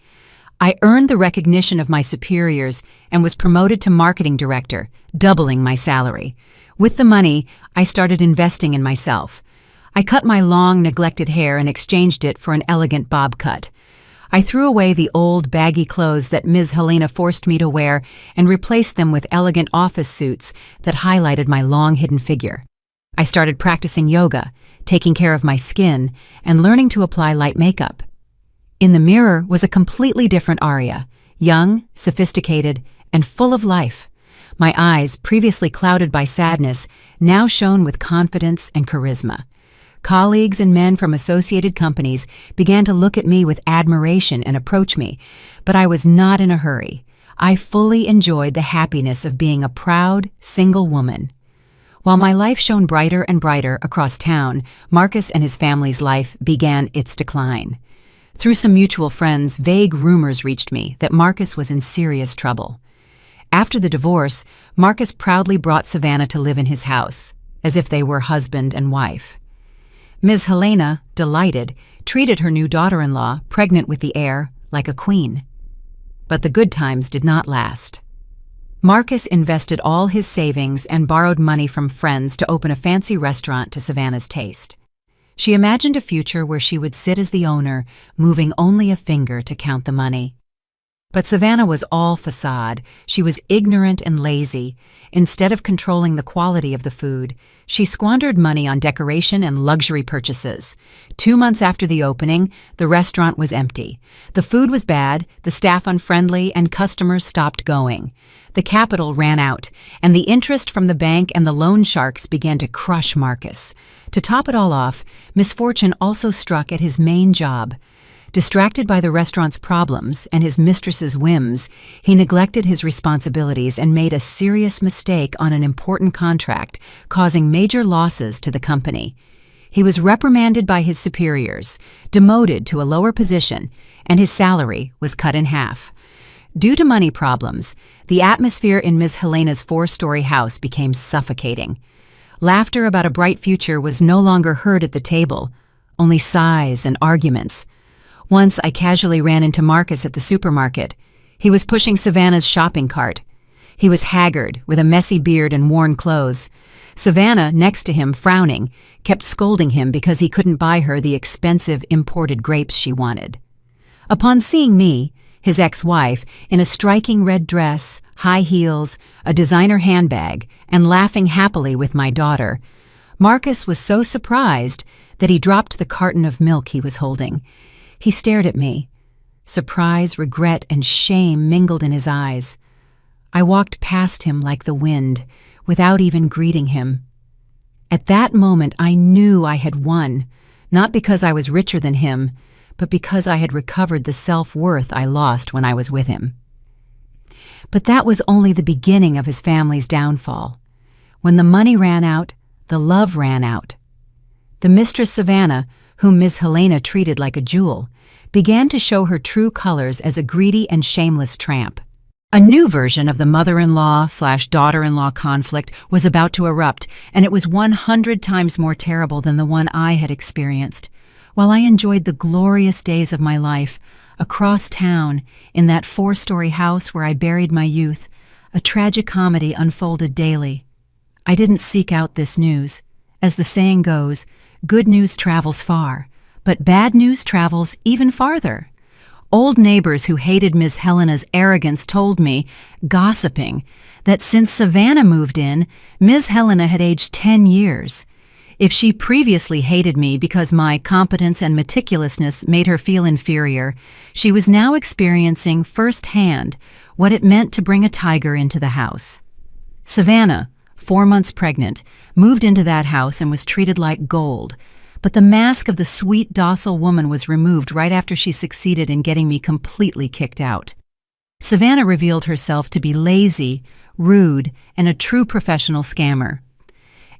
I earned the recognition of my superiors and was promoted to marketing director, doubling my salary. With the money, I started investing in myself. I cut my long, neglected hair and exchanged it for an elegant bob cut. I threw away the old, baggy clothes that Ms. Helena forced me to wear and replaced them with elegant office suits that highlighted my long, hidden figure. I started practicing yoga, taking care of my skin, and learning to apply light makeup. In the mirror was a completely different Aria, young, sophisticated, and full of life. My eyes, previously clouded by sadness, now shone with confidence and charisma. Colleagues and men from associated companies began to look at me with admiration and approach me, but I was not in a hurry. I fully enjoyed the happiness of being a proud, single woman. While my life shone brighter and brighter across town, Marcus and his family's life began its decline. Through some mutual friends, vague rumors reached me that Marcus was in serious trouble. After the divorce, Marcus proudly brought Savannah to live in his house, as if they were husband and wife. Ms. Helena, delighted, treated her new daughter-in-law, pregnant with the heir, like a queen. But the good times did not last. Marcus invested all his savings and borrowed money from friends to open a fancy restaurant to Savannah's taste. She imagined a future where she would sit as the owner, moving only a finger to count the money. But Savannah was all facade. She was ignorant and lazy. Instead of controlling the quality of the food, she squandered money on decoration and luxury purchases. 2 months after the opening, the restaurant was empty. The food was bad, the staff unfriendly, and customers stopped going. The capital ran out, and the interest from the bank and the loan sharks began to crush Marcus. To top it all off, misfortune also struck at his main job. Distracted by the restaurant's problems and his mistress's whims, he neglected his responsibilities and made a serious mistake on an important contract, causing major losses to the company. He was reprimanded by his superiors, demoted to a lower position, and his salary was cut in half. Due to money problems, the atmosphere in Ms. Helena's 4-story house became suffocating. Laughter about a bright future was no longer heard at the table, only sighs and arguments. Once I casually ran into Marcus at the supermarket. He was pushing Savannah's shopping cart. He was haggard, with a messy beard and worn clothes. Savannah, next to him, frowning, kept scolding him because he couldn't buy her the expensive imported grapes she wanted. Upon seeing me, his ex-wife, in a striking red dress, high heels, a designer handbag, and laughing happily with my daughter, Marcus was so surprised that he dropped the carton of milk he was holding. He stared at me. Surprise, regret, and shame mingled in his eyes. I walked past him like the wind, without even greeting him. At that moment, I knew I had won, not because I was richer than him, but because I had recovered the self-worth I lost when I was with him. But that was only the beginning of his family's downfall. When the money ran out, the love ran out. The mistress Savannah, whom Ms. Helena treated like a jewel, began to show her true colors as a greedy and shameless tramp. A new version of the mother-in-law/daughter-in-law conflict was about to erupt, and it was 100 times more terrible than the one I had experienced. While I enjoyed the glorious days of my life, across town, in that 4-story house where I buried my youth, a tragic comedy unfolded daily. I didn't seek out this news. As the saying goes, good news travels far, but bad news travels even farther. Old neighbors who hated Ms. Helena's arrogance told me, gossiping, that since Savannah moved in, Ms. Helena had aged 10 years. If she previously hated me because my competence and meticulousness made her feel inferior, she was now experiencing firsthand what it meant to bring a tiger into the house. Savannah, 4 months pregnant, moved into that house and was treated like gold. But the mask of the sweet, docile woman was removed right after she succeeded in getting me completely kicked out. Savannah revealed herself to be lazy, rude, and a true professional scammer.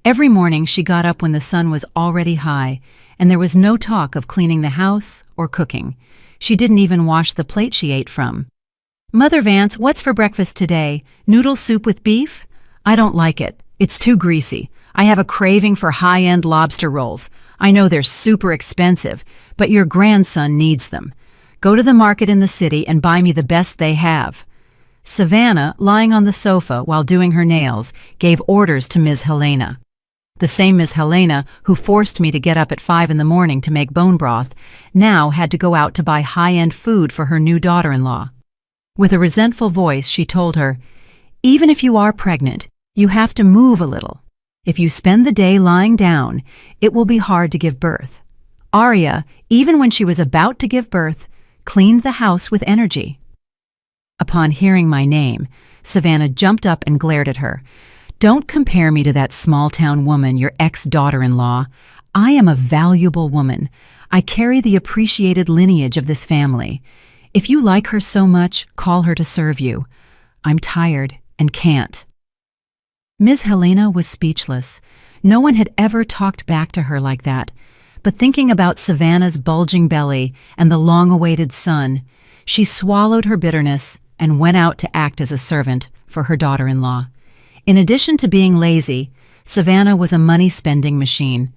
Every morning she got up when the sun was already high, and there was no talk of cleaning the house or cooking. She didn't even wash the plate she ate from. "Mother Vance, what's for breakfast today? Noodle soup with beef? I don't like it. It's too greasy. I have a craving for high-end lobster rolls. I know they're super expensive, but your grandson needs them. Go to the market in the city and buy me the best they have." Savannah, lying on the sofa while doing her nails, gave orders to Ms. Helena. The same Ms. Helena who forced me to get up at 5 in the morning to make bone broth, now had to go out to buy high-end food for her new daughter-in-law. With a resentful voice, she told her, "Even if you are pregnant, you have to move a little. If you spend the day lying down, it will be hard to give birth." Arya, even when she was about to give birth, cleaned the house with energy. Upon hearing my name, Savannah jumped up and glared at her. "Don't compare me to that small-town woman, your ex-daughter-in-law. I am a valuable woman. I carry the appreciated lineage of this family. If you like her so much, call her to serve you. I'm tired and can't." Ms. Helena was speechless. No one had ever talked back to her like that. But thinking about Savannah's bulging belly and the long-awaited son, she swallowed her bitterness and went out to act as a servant for her daughter-in-law. In addition to being lazy, Savannah was a money-spending machine.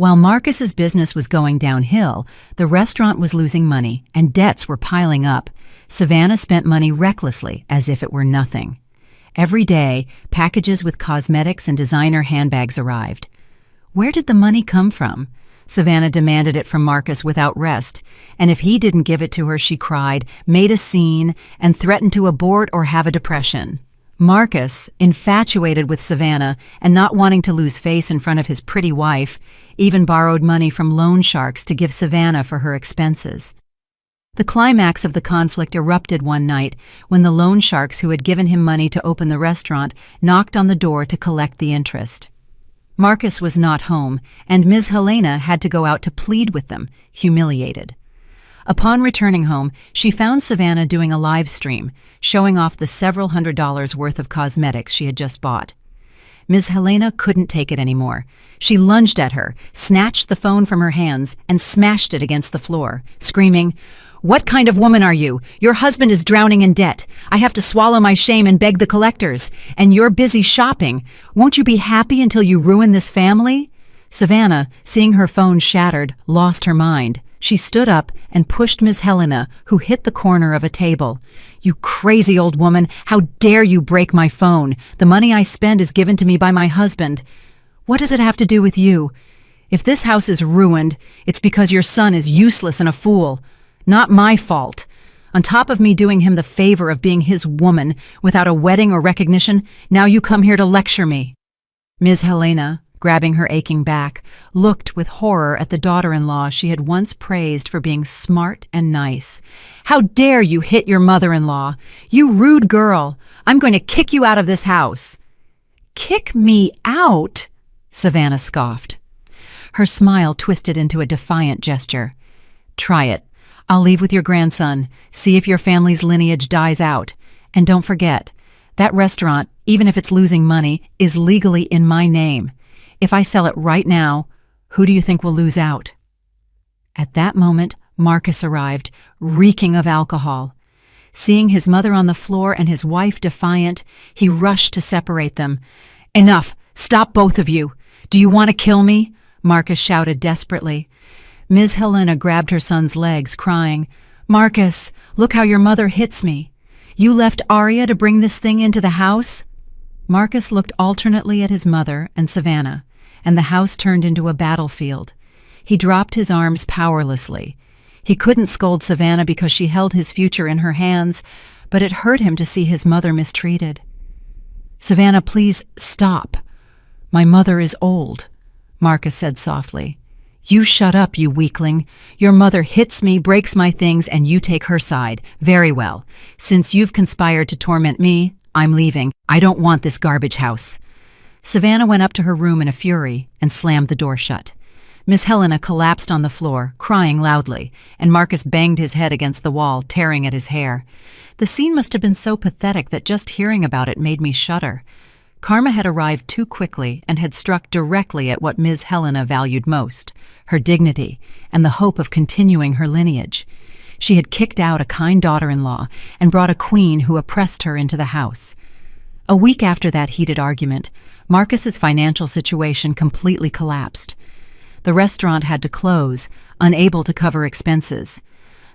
While Marcus's business was going downhill, the restaurant was losing money and debts were piling up. Savannah spent money recklessly, as if it were nothing. Every day, packages with cosmetics and designer handbags arrived. Where did the money come from? Savannah demanded it from Marcus without rest, and if he didn't give it to her, she cried, made a scene, and threatened to abort or have a depression. Marcus, infatuated with Savannah and not wanting to lose face in front of his pretty wife, even borrowed money from loan sharks to give Savannah for her expenses. The climax of the conflict erupted one night when the loan sharks who had given him money to open the restaurant knocked on the door to collect the interest. Marcus was not home, and Ms. Helena had to go out to plead with them, humiliated. Upon returning home, she found Savannah doing a live stream, showing off the several $100s worth of cosmetics she had just bought. Ms. Helena couldn't take it anymore. She lunged at her, snatched the phone from her hands, and smashed it against the floor, screaming, "What kind of woman are you? Your husband is drowning in debt. I have to swallow my shame and beg the collectors. And you're busy shopping. Won't you be happy until you ruin this family?" Savannah, seeing her phone shattered, lost her mind. She stood up and pushed Ms. Helena, who hit the corner of a table. "You crazy old woman, how dare you break my phone? The money I spend is given to me by my husband. What does it have to do with you? If this house is ruined, it's because your son is useless and a fool. Not my fault. On top of me doing him the favor of being his woman without a wedding or recognition, now you come here to lecture me." Ms. Helena, grabbing her aching back, looked with horror at the daughter-in-law she had once praised for being smart and nice. "How dare you hit your mother-in-law? You rude girl! I'm going to kick you out of this house." "Kick me out?" Savannah scoffed. Her smile twisted into a defiant gesture. "Try it. I'll leave with your grandson, see if your family's lineage dies out. And don't forget, that restaurant, even if it's losing money, is legally in my name. If I sell it right now, who do you think will lose out?" At that moment, Marcus arrived, reeking of alcohol. Seeing his mother on the floor and his wife defiant, he rushed to separate them. "Enough! Stop, both of you! Do you want to kill me?" Marcus shouted desperately. Ms. Helena grabbed her son's legs, crying, "Marcus, look how your mother hits me. You left Aria to bring this thing into the house?" Marcus looked alternately at his mother and Savannah, and the house turned into a battlefield. He dropped his arms powerlessly. He couldn't scold Savannah because she held his future in her hands, but it hurt him to see his mother mistreated. "Savannah, please stop. My mother is old," Marcus said softly. "You shut up, you weakling. Your mother hits me, breaks my things, and you take her side. Very well. Since you've conspired to torment me, I'm leaving. I don't want this garbage house." Savannah went up to her room in a fury and slammed the door shut. Miss Helena collapsed on the floor, crying loudly, and Marcus banged his head against the wall, tearing at his hair. The scene must have been so pathetic that just hearing about it made me shudder. Karma had arrived too quickly and had struck directly at what Ms. Helena valued most, her dignity and the hope of continuing her lineage. She had kicked out a kind daughter-in-law and brought a queen who oppressed her into the house. A week after that heated argument, Marcus's financial situation completely collapsed. The restaurant had to close, unable to cover expenses.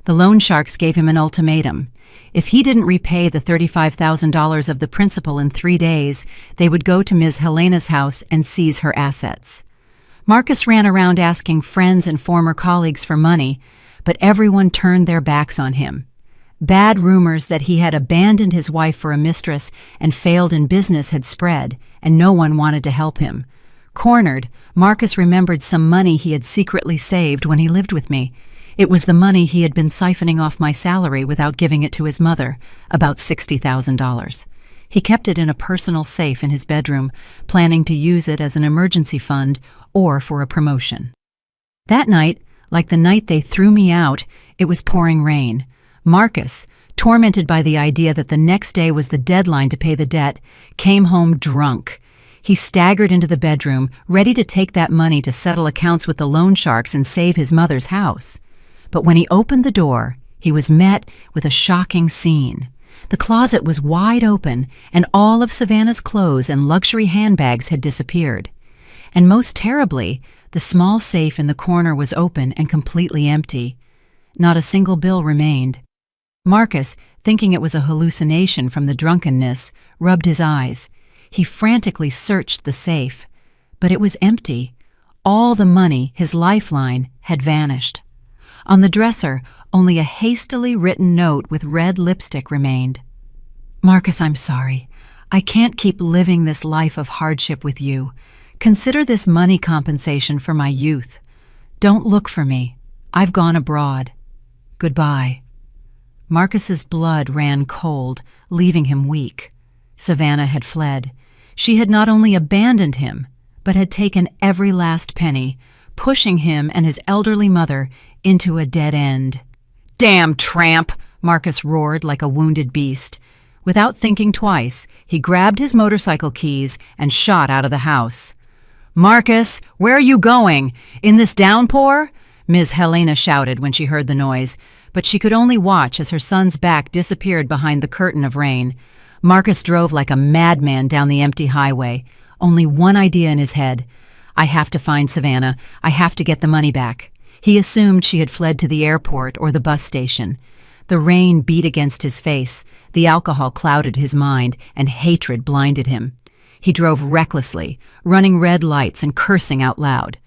The loan sharks gave him an ultimatum. If he didn't repay the $35,000 of the principal in 3 days, they would go to Ms. Helena's house and seize her assets. Marcus ran around asking friends and former colleagues for money, but everyone turned their backs on him. Bad rumors that he had abandoned his wife for a mistress and failed in business had spread, and no one wanted to help him. Cornered, Marcus remembered some money he had secretly saved when he lived with me. It was the money he had been siphoning off my salary without giving it to his mother, about $60,000. He kept it in a personal safe in his bedroom, planning to use it as an emergency fund or for a promotion. That night, like the night they threw me out, it was pouring rain. Marcus, tormented by the idea that the next day was the deadline to pay the debt, came home drunk. He staggered into the bedroom, ready to take that money to settle accounts with the loan sharks and save his mother's house. But when he opened the door, he was met with a shocking scene. The closet was wide open, and all of Savannah's clothes and luxury handbags had disappeared. And most terribly, The small safe in the corner was open and completely empty. Not a single bill remained. Marcus, thinking it was a hallucination from the drunkenness, rubbed his eyes. He frantically searched the safe, but it was empty. All the money, his lifeline, had vanished. On the dresser, only a hastily written note with red lipstick remained. Marcus, I'm sorry. I can't keep living this life of hardship with you. Consider this money compensation for my youth. Don't look for me. I've gone abroad. Goodbye. Marcus's blood ran cold, leaving him weak. Savannah had fled. She had not only abandoned him, but had taken every last penny, pushing him and his elderly mother into a dead end. Damn tramp! Marcus roared like a wounded beast. Without thinking twice, he grabbed his motorcycle keys and shot out of the house. Marcus, where are you going? In this downpour? Ms. Helena shouted when she heard the noise, but she could only watch as her son's back disappeared behind the curtain of rain. Marcus drove like a madman down the empty highway, only one idea in his head. I have to find Savannah. I have to get the money back. He assumed she had fled to the airport or the bus station. The rain beat against his face, the alcohol clouded his mind, and hatred blinded him. He drove recklessly, running red lights and cursing out loud.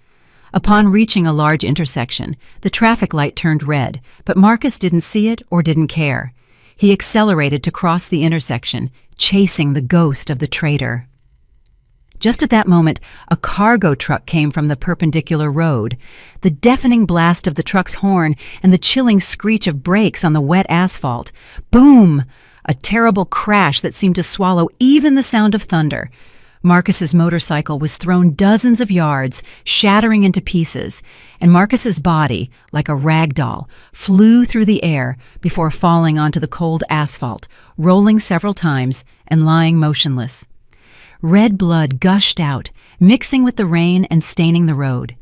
Upon reaching a large intersection, the traffic light turned red, but Marcus didn't see it or didn't care. He accelerated to cross the intersection, chasing the ghost of the traitor. Just at that moment, a cargo truck came from the perpendicular road. The deafening blast of the truck's horn and the chilling screech of brakes on the wet asphalt. Boom! A terrible crash that seemed to swallow even the sound of thunder. Marcus's motorcycle was thrown dozens of yards, shattering into pieces, and Marcus's body, like a rag doll, flew through the air before falling onto the cold asphalt, rolling several times and lying motionless. Red blood gushed out, mixing with the rain and staining the road.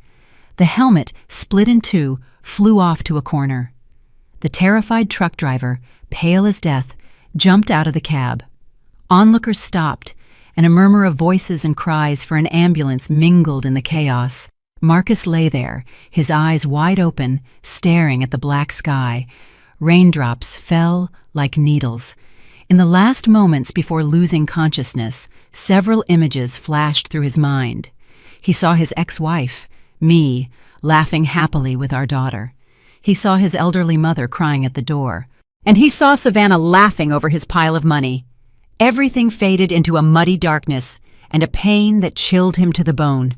The helmet, split in two, flew off to a corner. The terrified truck driver, pale as death, jumped out of the cab. Onlookers stopped, and a murmur of voices and cries for an ambulance mingled in the chaos. Marcus lay there, his eyes wide open, staring at the black sky. Raindrops fell like needles. In the last moments before losing consciousness, several images flashed through his mind. He saw his ex-wife, me, laughing happily with our daughter. He saw his elderly mother crying at the door. And he saw Savannah laughing over his pile of money. Everything faded into a muddy darkness and a pain that chilled him to the bone.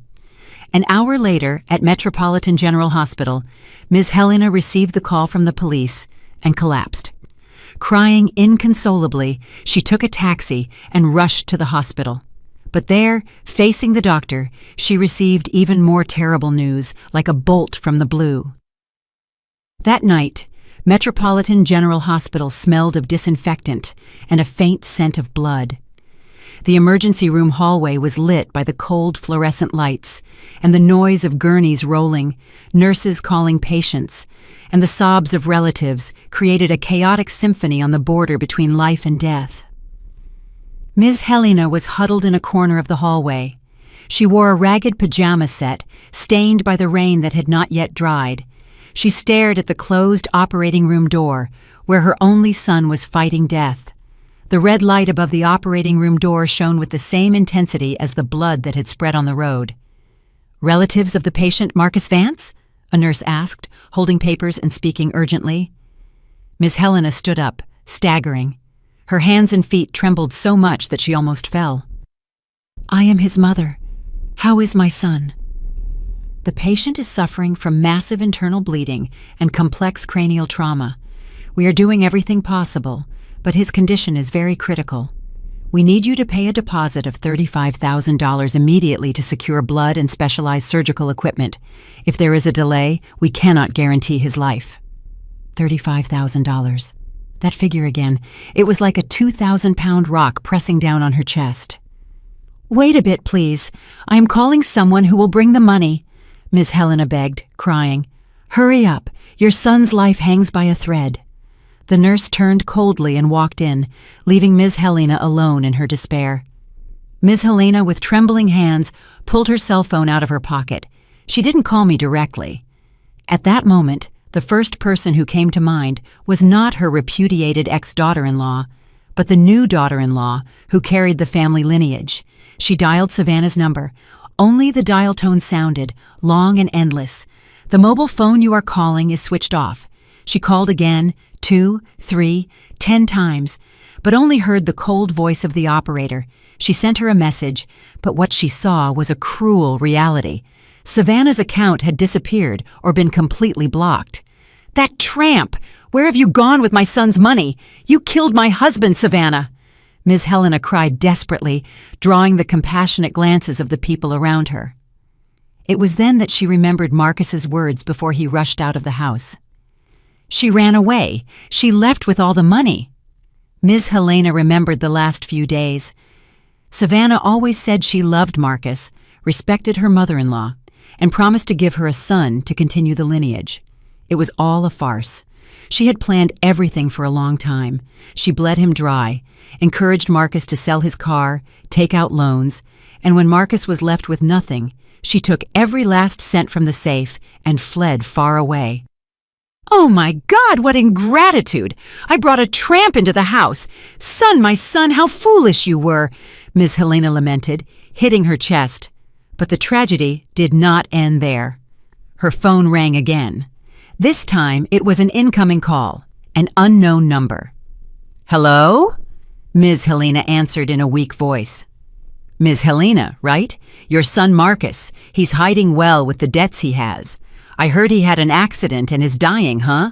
An hour later, at Metropolitan General Hospital, Ms. Helena received the call from the police and collapsed. Crying inconsolably, she took a taxi and rushed to the hospital. But there, facing the doctor, she received even more terrible news, like a bolt from the blue. That night, Metropolitan General Hospital smelled of disinfectant and a faint scent of blood. The emergency room hallway was lit by the cold fluorescent lights, and the noise of gurneys rolling, nurses calling patients, and the sobs of relatives created a chaotic symphony on the border between life and death. Ms. Helena was huddled in a corner of the hallway. She wore a ragged pajama set, stained by the rain that had not yet dried. She stared at the closed operating room door, where her only son was fighting death. The red light above the operating room door shone with the same intensity as the blood that had spread on the road. "Relatives of the patient Marcus Vance?" a nurse asked, holding papers and speaking urgently. Miss Helena stood up, staggering. Her hands and feet trembled so much that she almost fell. "I am his mother. How is my son?" "The patient is suffering from massive internal bleeding and complex cranial trauma. We are doing everything possible, but his condition is very critical. We need you to pay a deposit of $35,000 immediately to secure blood and specialized surgical equipment. If there is a delay, we cannot guarantee his life." $35,000. That figure again. It was like a 2,000-pound rock pressing down on her chest. "Wait a bit, please. I am calling someone who will bring the money," Ms. Helena begged, crying. "Hurry up. Your son's life hangs by a thread." The nurse turned coldly and walked in, leaving Ms. Helena alone in her despair. Ms. Helena, with trembling hands, pulled her cell phone out of her pocket. She didn't call me directly. At that moment, the first person who came to mind was not her repudiated ex-daughter-in-law, but the new daughter-in-law who carried the family lineage. She dialed Savannah's number. Only the dial tone sounded, long and endless. "The mobile phone you are calling is switched off." She called again, 2, 3, 10 times, but only heard the cold voice of the operator. She sent her a message, but what she saw was a cruel reality. Savannah's account had disappeared or been completely blocked. "That tramp! Where have you gone with my son's money? You killed my husband, Savannah!" Ms. Helena cried desperately, drawing the compassionate glances of the people around her. It was then that she remembered Marcus's words before he rushed out of the house. "She ran away. She left with all the money." Ms. Helena remembered the last few days. Savannah always said she loved Marcus, respected her mother-in-law, and promised to give her a son to continue the lineage. It was all a farce. She had planned everything for a long time. She bled him dry, encouraged Marcus to sell his car, take out loans, and when Marcus was left with nothing, she took every last cent from the safe and fled far away. "Oh my God, what ingratitude! I brought a tramp into the house. Son, my son, how foolish you were," Ms. Helena lamented, hitting her chest. But the tragedy did not end there. Her phone rang again. This time it was an incoming call, an unknown number. "Hello?" Ms. Helena answered in a weak voice. "Ms. Helena, right? Your son Marcus. He's hiding well with the debts he has. I heard he had an accident and is dying, huh?"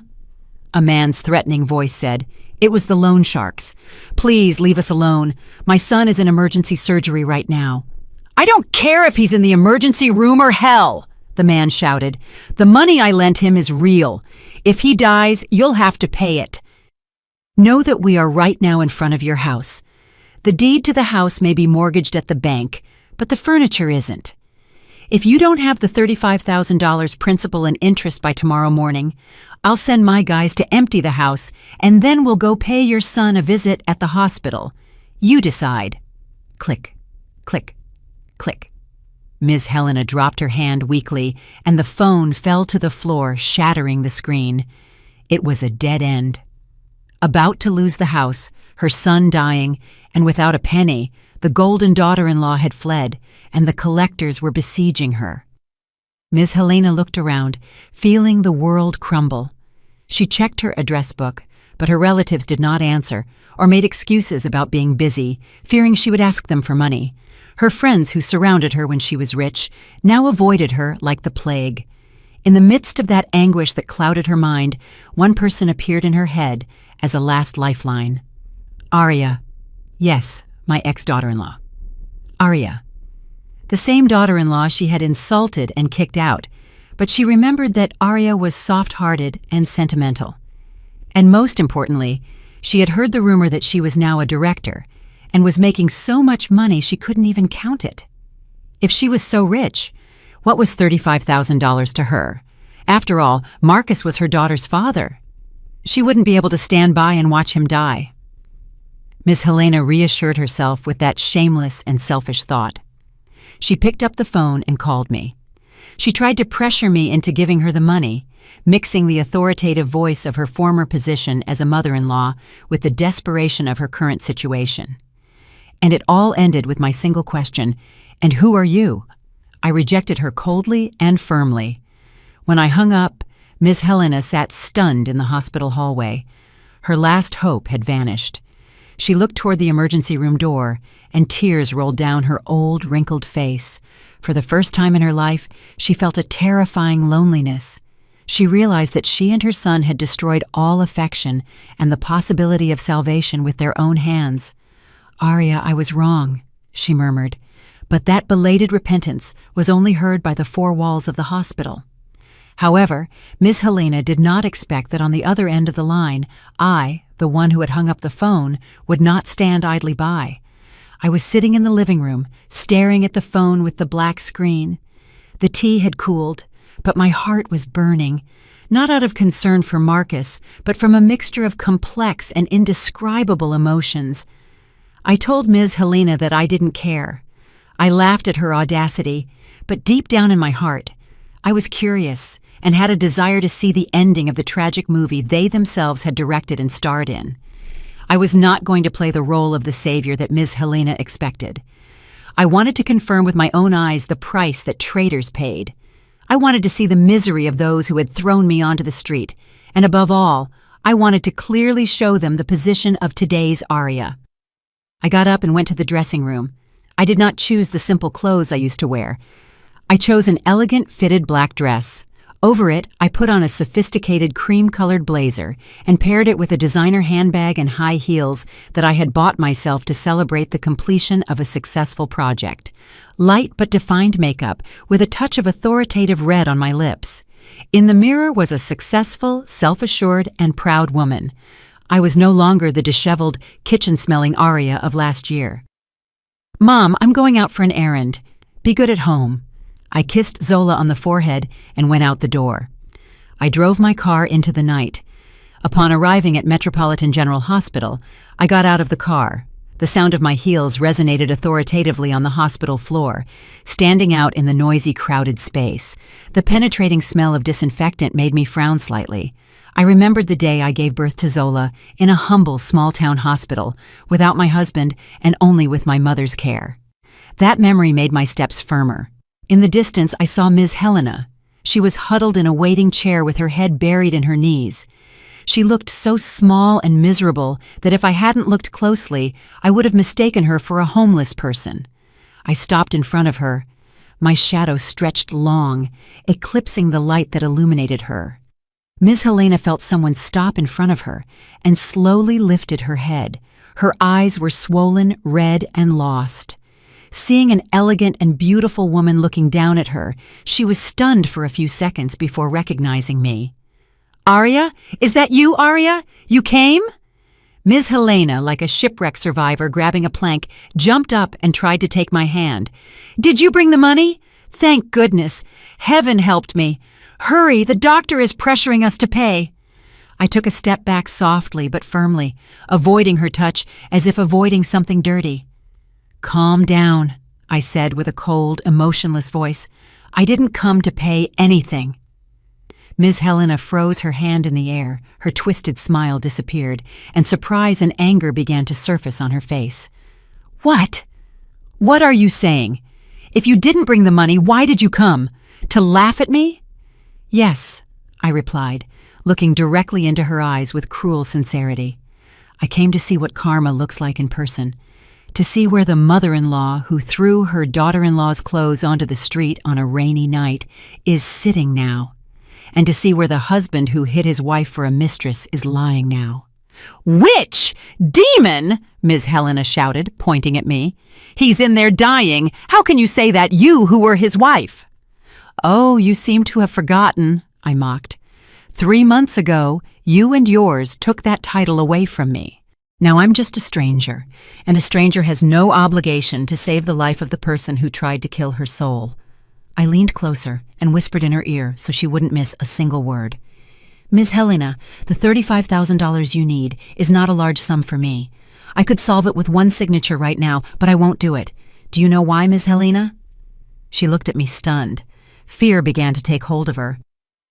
A man's threatening voice said. It was the loan sharks. "Please leave us alone. My son is in emergency surgery right now." "I don't care if he's in the emergency room or hell," the man shouted. "The money I lent him is real. If he dies, you'll have to pay it. Know that we are right now in front of your house. The deed to the house may be mortgaged at the bank, but the furniture isn't. If you don't have the $35,000 principal and interest by tomorrow morning, I'll send my guys to empty the house, and then we'll go pay your son a visit at the hospital. You decide." Click, click, click. Ms. Helena dropped her hand weakly, and the phone fell to the floor, shattering the screen. It was a dead end. About to lose the house, her son dying, and without a penny, the golden daughter-in-law had fled, and the collectors were besieging her. Ms. Helena looked around, feeling the world crumble. She checked her address book, but her relatives did not answer or made excuses about being busy, fearing she would ask them for money. Her friends who surrounded her when she was rich now avoided her like the plague. In the midst of that anguish that clouded her mind, one person appeared in her head as a last lifeline. Arya. Yes, my ex-daughter-in-law. Arya. The same daughter-in-law she had insulted and kicked out, but she remembered that Arya was soft-hearted and sentimental. And most importantly, she had heard the rumor that she was now a director and was making so much money she couldn't even count it. If she was so rich, what was $35,000 to her? After all, Marcus was her daughter's father. She wouldn't be able to stand by and watch him die. Miss Helena reassured herself with that shameless and selfish thought. She picked up the phone and called me. She tried to pressure me into giving her the money, mixing the authoritative voice of her former position as a mother-in-law with the desperation of her current situation. And it all ended with my single question, "And who are you?" I rejected her coldly and firmly. When I hung up, Miss Helena sat stunned in the hospital hallway. Her last hope had vanished. She looked toward the emergency room door, and tears rolled down her old, wrinkled face. For the first time in her life, she felt a terrifying loneliness. She realized that she and her son had destroyed all affection and the possibility of salvation with their own hands. "Arya, I was wrong," she murmured. But that belated repentance was only heard by the four walls of the hospital. However, Miss Helena did not expect that on the other end of the line, I, the one who had hung up the phone, would not stand idly by. I was sitting in the living room, staring at the phone with the black screen. The tea had cooled, but my heart was burning, not out of concern for Marcus, but from a mixture of complex and indescribable emotions. I told Ms. Helena that I didn't care. I laughed at her audacity, but deep down in my heart, I was curious and had a desire to see the ending of the tragic movie they themselves had directed and starred in. I was not going to play the role of the savior that Ms. Helena expected. I wanted to confirm with my own eyes the price that traitors paid. I wanted to see the misery of those who had thrown me onto the street, and above all, I wanted to clearly show them the position of today's Arya. I got up and went to the dressing room. I did not choose the simple clothes I used to wear. I chose an elegant fitted black dress. Over it, I put on a sophisticated cream-colored blazer and paired it with a designer handbag and high heels that I had bought myself to celebrate the completion of a successful project. Light but defined makeup with a touch of authoritative red on my lips. In the mirror was a successful, self-assured, and proud woman. I was no longer the disheveled, kitchen-smelling Arya of last year. "Mom, I'm going out for an errand. Be good at home." I kissed Zola on the forehead and went out the door. I drove my car into the night. Upon arriving at Metropolitan General Hospital, I got out of the car. The sound of my heels resonated authoritatively on the hospital floor, standing out in the noisy, crowded space. The penetrating smell of disinfectant made me frown slightly. I remembered the day I gave birth to Zola in a humble, small-town hospital, without my husband and only with my mother's care. That memory made my steps firmer. In the distance, I saw Ms. Helena. She was huddled in a waiting chair with her head buried in her knees. She looked so small and miserable that if I hadn't looked closely, I would have mistaken her for a homeless person. I stopped in front of her. My shadow stretched long, eclipsing the light that illuminated her. Ms. Helena felt someone stop in front of her and slowly lifted her head. Her eyes were swollen, red, and lost. Seeing an elegant and beautiful woman looking down at her, she was stunned for a few seconds before recognizing me. "Arya? Is that you, Arya? You came?" Ms. Helena, like a shipwreck survivor grabbing a plank, jumped up and tried to take my hand. "Did you bring the money? Thank goodness. Heaven helped me. Hurry, the doctor is pressuring us to pay." I took a step back softly but firmly, avoiding her touch as if avoiding something dirty. "Calm down," I said with a cold, emotionless voice. "I didn't come to pay anything." Ms. Helena froze her hand in the air, her twisted smile disappeared, and surprise and anger began to surface on her face. "What? What are you saying? If you didn't bring the money, why did you come? To laugh at me?" "Yes," I replied, looking directly into her eyes with cruel sincerity. "I came to see what karma looks like in person. To see where the mother-in-law who threw her daughter-in-law's clothes onto the street on a rainy night is sitting now, and to see where the husband who hid his wife for a mistress is lying now." "Witch! Demon!" Ms. Helena shouted, pointing at me. "He's in there dying. How can you say that, you who were his wife?" "Oh, you seem to have forgotten," I mocked. 3 months ago, you and yours took that title away from me. Now I'm just a stranger, and a stranger has no obligation to save the life of the person who tried to kill her soul. I leaned closer and whispered in her ear so she wouldn't miss a single word. "Ms. Helena, the $35,000 you need is not a large sum for me. I could solve it with one signature right now, but I won't do it. Do you know why, Ms. Helena?" She looked at me stunned. Fear began to take hold of her.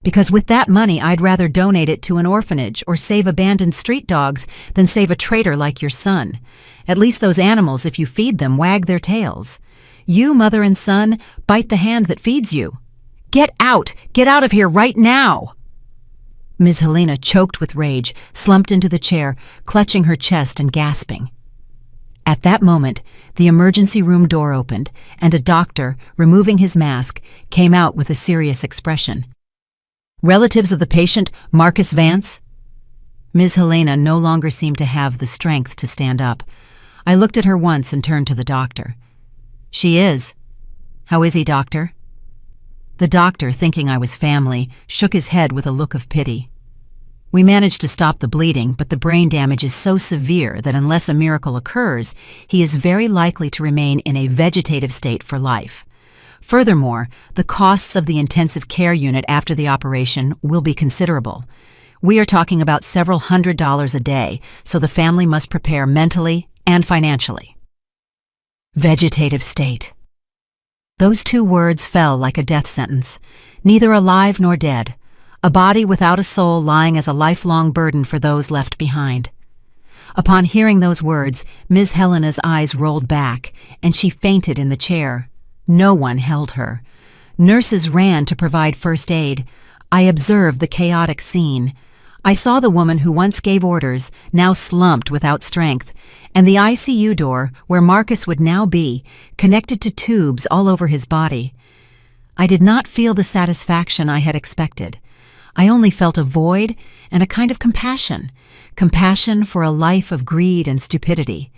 "Because with that money, I'd rather donate it to an orphanage or save abandoned street dogs than save a traitor like your son. At least those animals, if you feed them, wag their tails. You, mother and son, bite the hand that feeds you. Get out! Get out of here right now!" Ms. Helena choked with rage, slumped into the chair, clutching her chest and gasping. At that moment, the emergency room door opened, and a doctor, removing his mask, came out with a serious expression. "Relatives of the patient, Marcus Vance?" Ms. Helena no longer seemed to have the strength to stand up. I looked at her once and turned to the doctor. "She is. How is he, doctor?" The doctor, thinking I was family, shook his head with a look of pity. "We managed to stop the bleeding, but the brain damage is so severe that unless a miracle occurs, he is very likely to remain in a vegetative state for life. Furthermore, the costs of the intensive care unit after the operation will be considerable. We are talking about several $100s a day, so the family must prepare mentally and financially." Vegetative state. Those two words fell like a death sentence, neither alive nor dead, a body without a soul lying as a lifelong burden for those left behind. Upon hearing those words, Ms. Helena's eyes rolled back, and she fainted in the chair. No one held her. Nurses ran to provide first aid. I observed the chaotic scene. I saw the woman who once gave orders, now slumped without strength, and the ICU door, where Marcus would now be, connected to tubes all over his body. I did not feel the satisfaction I had expected. I only felt a void and a kind of compassion for a life of greed and stupidity.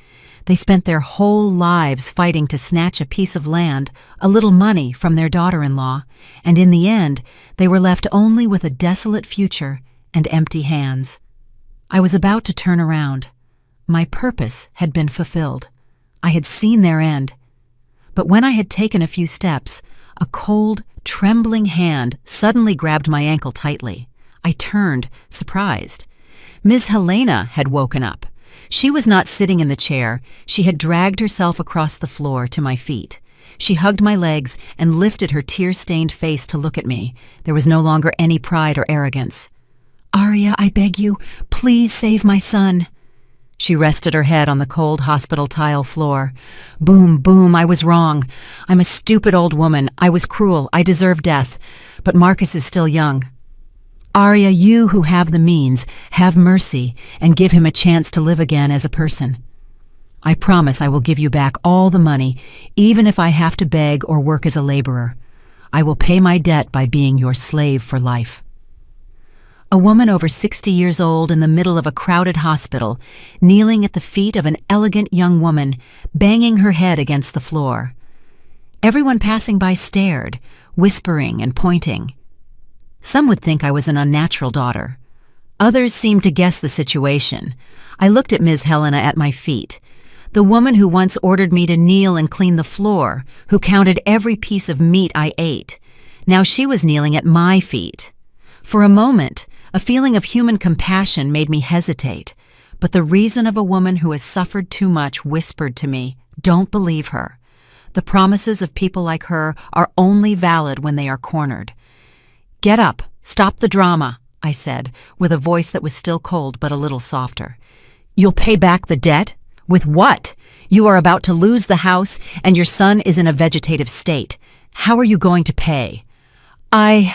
They spent their whole lives fighting to snatch a piece of land, a little money from their daughter-in-law, and in the end, they were left only with a desolate future and empty hands. I was about to turn around. My purpose had been fulfilled. I had seen their end. But when I had taken a few steps, a cold, trembling hand suddenly grabbed my ankle tightly. I turned, surprised. Ms. Helena had woken up. She was not sitting in the chair. She had dragged herself across the floor to my feet. She hugged my legs and lifted her tear-stained face to look at me. There was no longer any pride or arrogance. "Arya, I beg you, please save my son." She rested her head on the cold hospital tile floor. "Boom, boom, I was wrong. I'm a stupid old woman. I was cruel. I deserve death. But Marcus is still young. Arya, you who have the means, have mercy and give him a chance to live again as a person. I promise I will give you back all the money, even if I have to beg or work as a laborer. I will pay my debt by being your slave for life." A woman over 60 years old in the middle of a crowded hospital, kneeling at the feet of an elegant young woman, banging her head against the floor. Everyone passing by stared, whispering and pointing. Some would think I was an unnatural daughter. Others seemed to guess the situation. I looked at Ms. Helena at my feet, the woman who once ordered me to kneel and clean the floor, who counted every piece of meat I ate. Now she was kneeling at my feet. For a moment, a feeling of human compassion made me hesitate, but the reason of a woman who has suffered too much whispered to me, "Don't believe her. The promises of people like her are only valid when they are cornered." "Get up, stop the drama," I said, with a voice that was still cold but a little softer. "You'll pay back the debt? With what? You are about to lose the house, and your son is in a vegetative state. How are you going to pay?" I...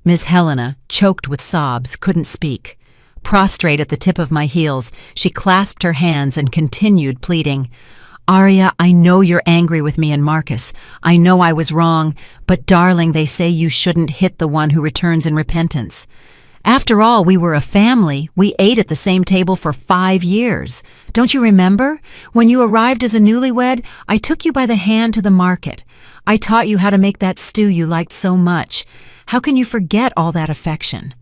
Miss Helena, choked with sobs, couldn't speak. Prostrate at the tip of my heels, she clasped her hands and continued pleading. "Arya, I know you're angry with me and Marcus. I know I was wrong, but darling, they say you shouldn't hit the one who returns in repentance. After all, we were a family. We ate at the same table for 5 years. Don't you remember? When you arrived as a newlywed, I took you by the hand to the market. I taught you how to make that stew you liked so much. How can you forget all that affection?"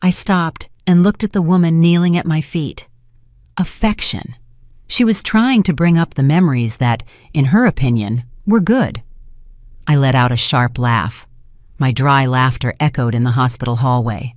I stopped and looked at the woman kneeling at my feet. Affection. She was trying to bring up the memories that, in her opinion, were good. I let out a sharp laugh. My dry laughter echoed in the hospital hallway.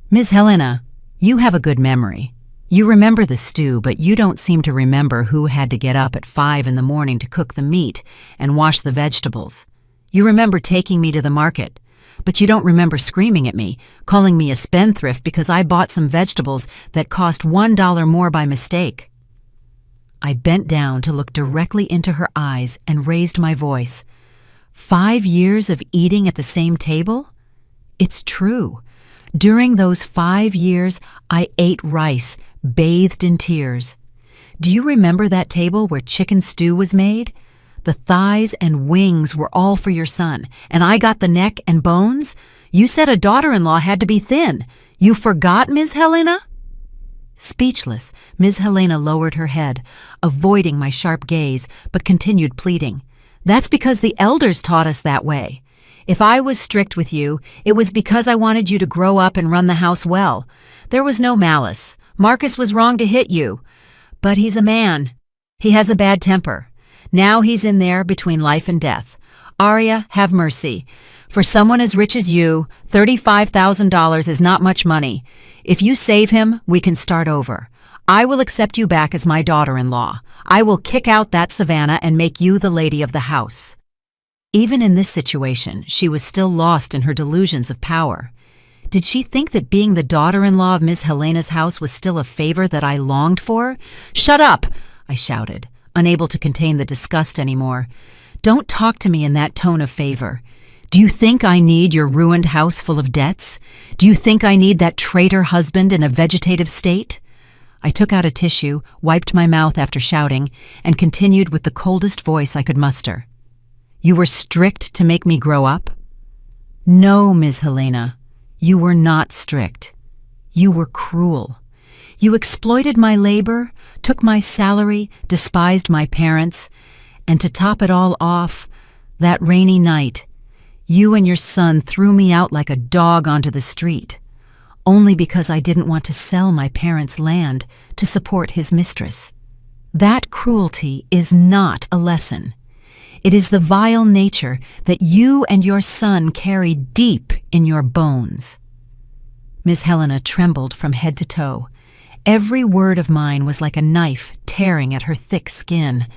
"Ms. Helena, you have a good memory. You remember the stew, but you don't seem to remember who had to get up at 5 in the morning to cook the meat and wash the vegetables. You remember taking me to the market, but you don't remember screaming at me, calling me a spendthrift because I bought some vegetables that cost $1 more by mistake." I bent down to look directly into her eyes and raised my voice. 5 years of eating at the same table? It's true. During those 5 years, I ate rice, bathed in tears. Do you remember that table where chicken stew was made? The thighs and wings were all for your son, and I got the neck and bones? You said a daughter-in-law had to be thin. You forgot, Ms. Helena? Speechless, Ms. Helena lowered her head, avoiding my sharp gaze, but continued pleading. "That's because the elders taught us that way. If I was strict with you, it was because I wanted you to grow up and run the house well. There was no malice. Marcus was wrong to hit you. But he's a man. He has a bad temper. Now he's in there between life and death. Arya, have mercy. For someone as rich as you, $35,000 is not much money. If you save him, we can start over. I will accept you back as my daughter-in-law. I will kick out that Savannah and make you the lady of the house." Even in this situation, she was still lost in her delusions of power. Did she think that being the daughter-in-law of Miss Helena's house was still a favor that I longed for? "Shut up!" I shouted, unable to contain the disgust anymore. "Don't talk to me in that tone of favor. Do you think I need your ruined house full of debts? Do you think I need that traitor husband in a vegetative state?" I took out a tissue, wiped my mouth after shouting, and continued with the coldest voice I could muster. "You were strict to make me grow up?" "No, Ms. Helena, you were not strict. You were cruel. You exploited my labor, took my salary, despised my parents, and to top it all off, that rainy night, you and your son threw me out like a dog onto the street, only because I didn't want to sell my parents' land to support his mistress. That cruelty is not a lesson. It is the vile nature that you and your son carry deep in your bones." Miss Helena trembled from head to toe. Every word of mine was like a knife tearing at her thick skin.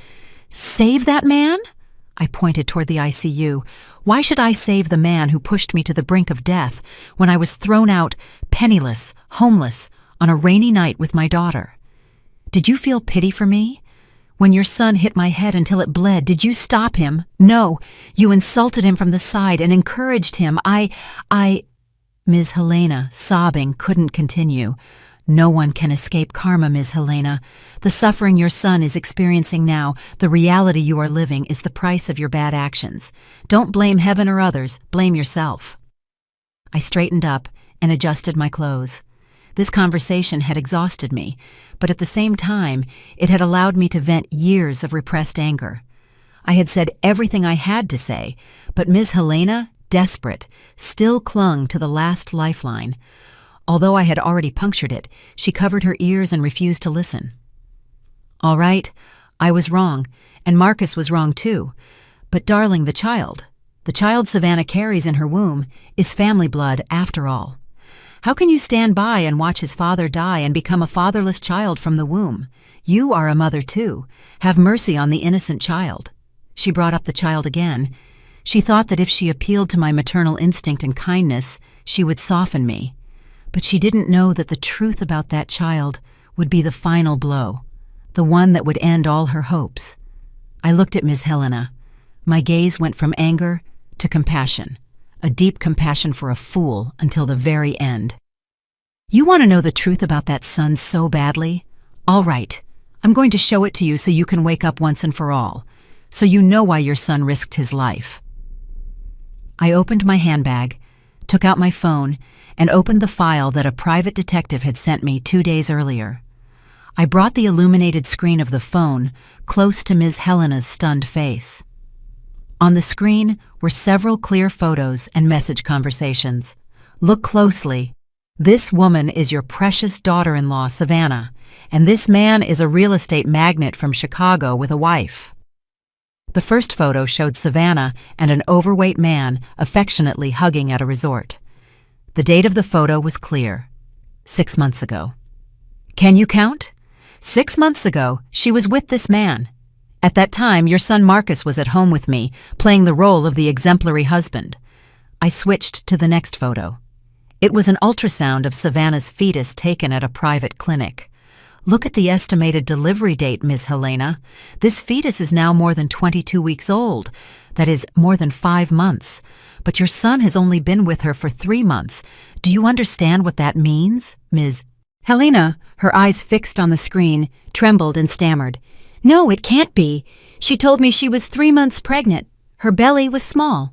"Save that man?" I pointed toward the ICU. "Why should I save the man who pushed me to the brink of death when I was thrown out, penniless, homeless, on a rainy night with my daughter? Did you feel pity for me? When your son hit my head until it bled, did you stop him? No, you insulted him from the side and encouraged him. Ms. Helena, sobbing, couldn't continue. "No one can escape karma, Ms. Helena. The suffering your son is experiencing now, the reality you are living, is the price of your bad actions. Don't blame heaven or others, blame yourself." I straightened up and adjusted my clothes. This conversation had exhausted me, but at the same time, it had allowed me to vent years of repressed anger. I had said everything I had to say, but Ms. Helena, desperate, still clung to the last lifeline. Although I had already punctured it, she covered her ears and refused to listen. "All right, I was wrong, and Marcus was wrong too. But darling, the child Savannah carries in her womb, is family blood after all. How can you stand by and watch his father die and become a fatherless child from the womb? You are a mother too. Have mercy on the innocent child." She brought up the child again. She thought that if she appealed to my maternal instinct and kindness, she would soften me. But she didn't know that the truth about that child would be the final blow, the one that would end all her hopes. I looked at Ms. Helena. My gaze went from anger to compassion, a deep compassion for a fool until the very end. "You want to know the truth about that son so badly? All right, I'm going to show it to you so you can wake up once and for all, so you know why your son risked his life." I opened my handbag, took out my phone, and opened the file that a private detective had sent me 2 days earlier. I brought the illuminated screen of the phone close to Ms. Helena's stunned face. On the screen were several clear photos and message conversations. "Look closely. This woman is your precious daughter-in-law, Savannah, and this man is a real estate magnate from Chicago with a wife." The first photo showed Savannah and an overweight man affectionately hugging at a resort. The date of the photo was clear: 6 months ago. Can you count? 6 months ago, she was with this man. At that time, your son Marcus was at home with me, playing the role of the exemplary husband. I switched to the next photo. It was an ultrasound of Savannah's fetus taken at a private clinic. Look at the estimated delivery date, Ms. Helena. This fetus is now more than 22 weeks old. That is, more than 5 months. But your son has only been with her for 3 months. Do you understand what that means, Ms. Helena, her eyes fixed on the screen, trembled and stammered. "No, it can't be. She told me she was 3 months pregnant. Her belly was small."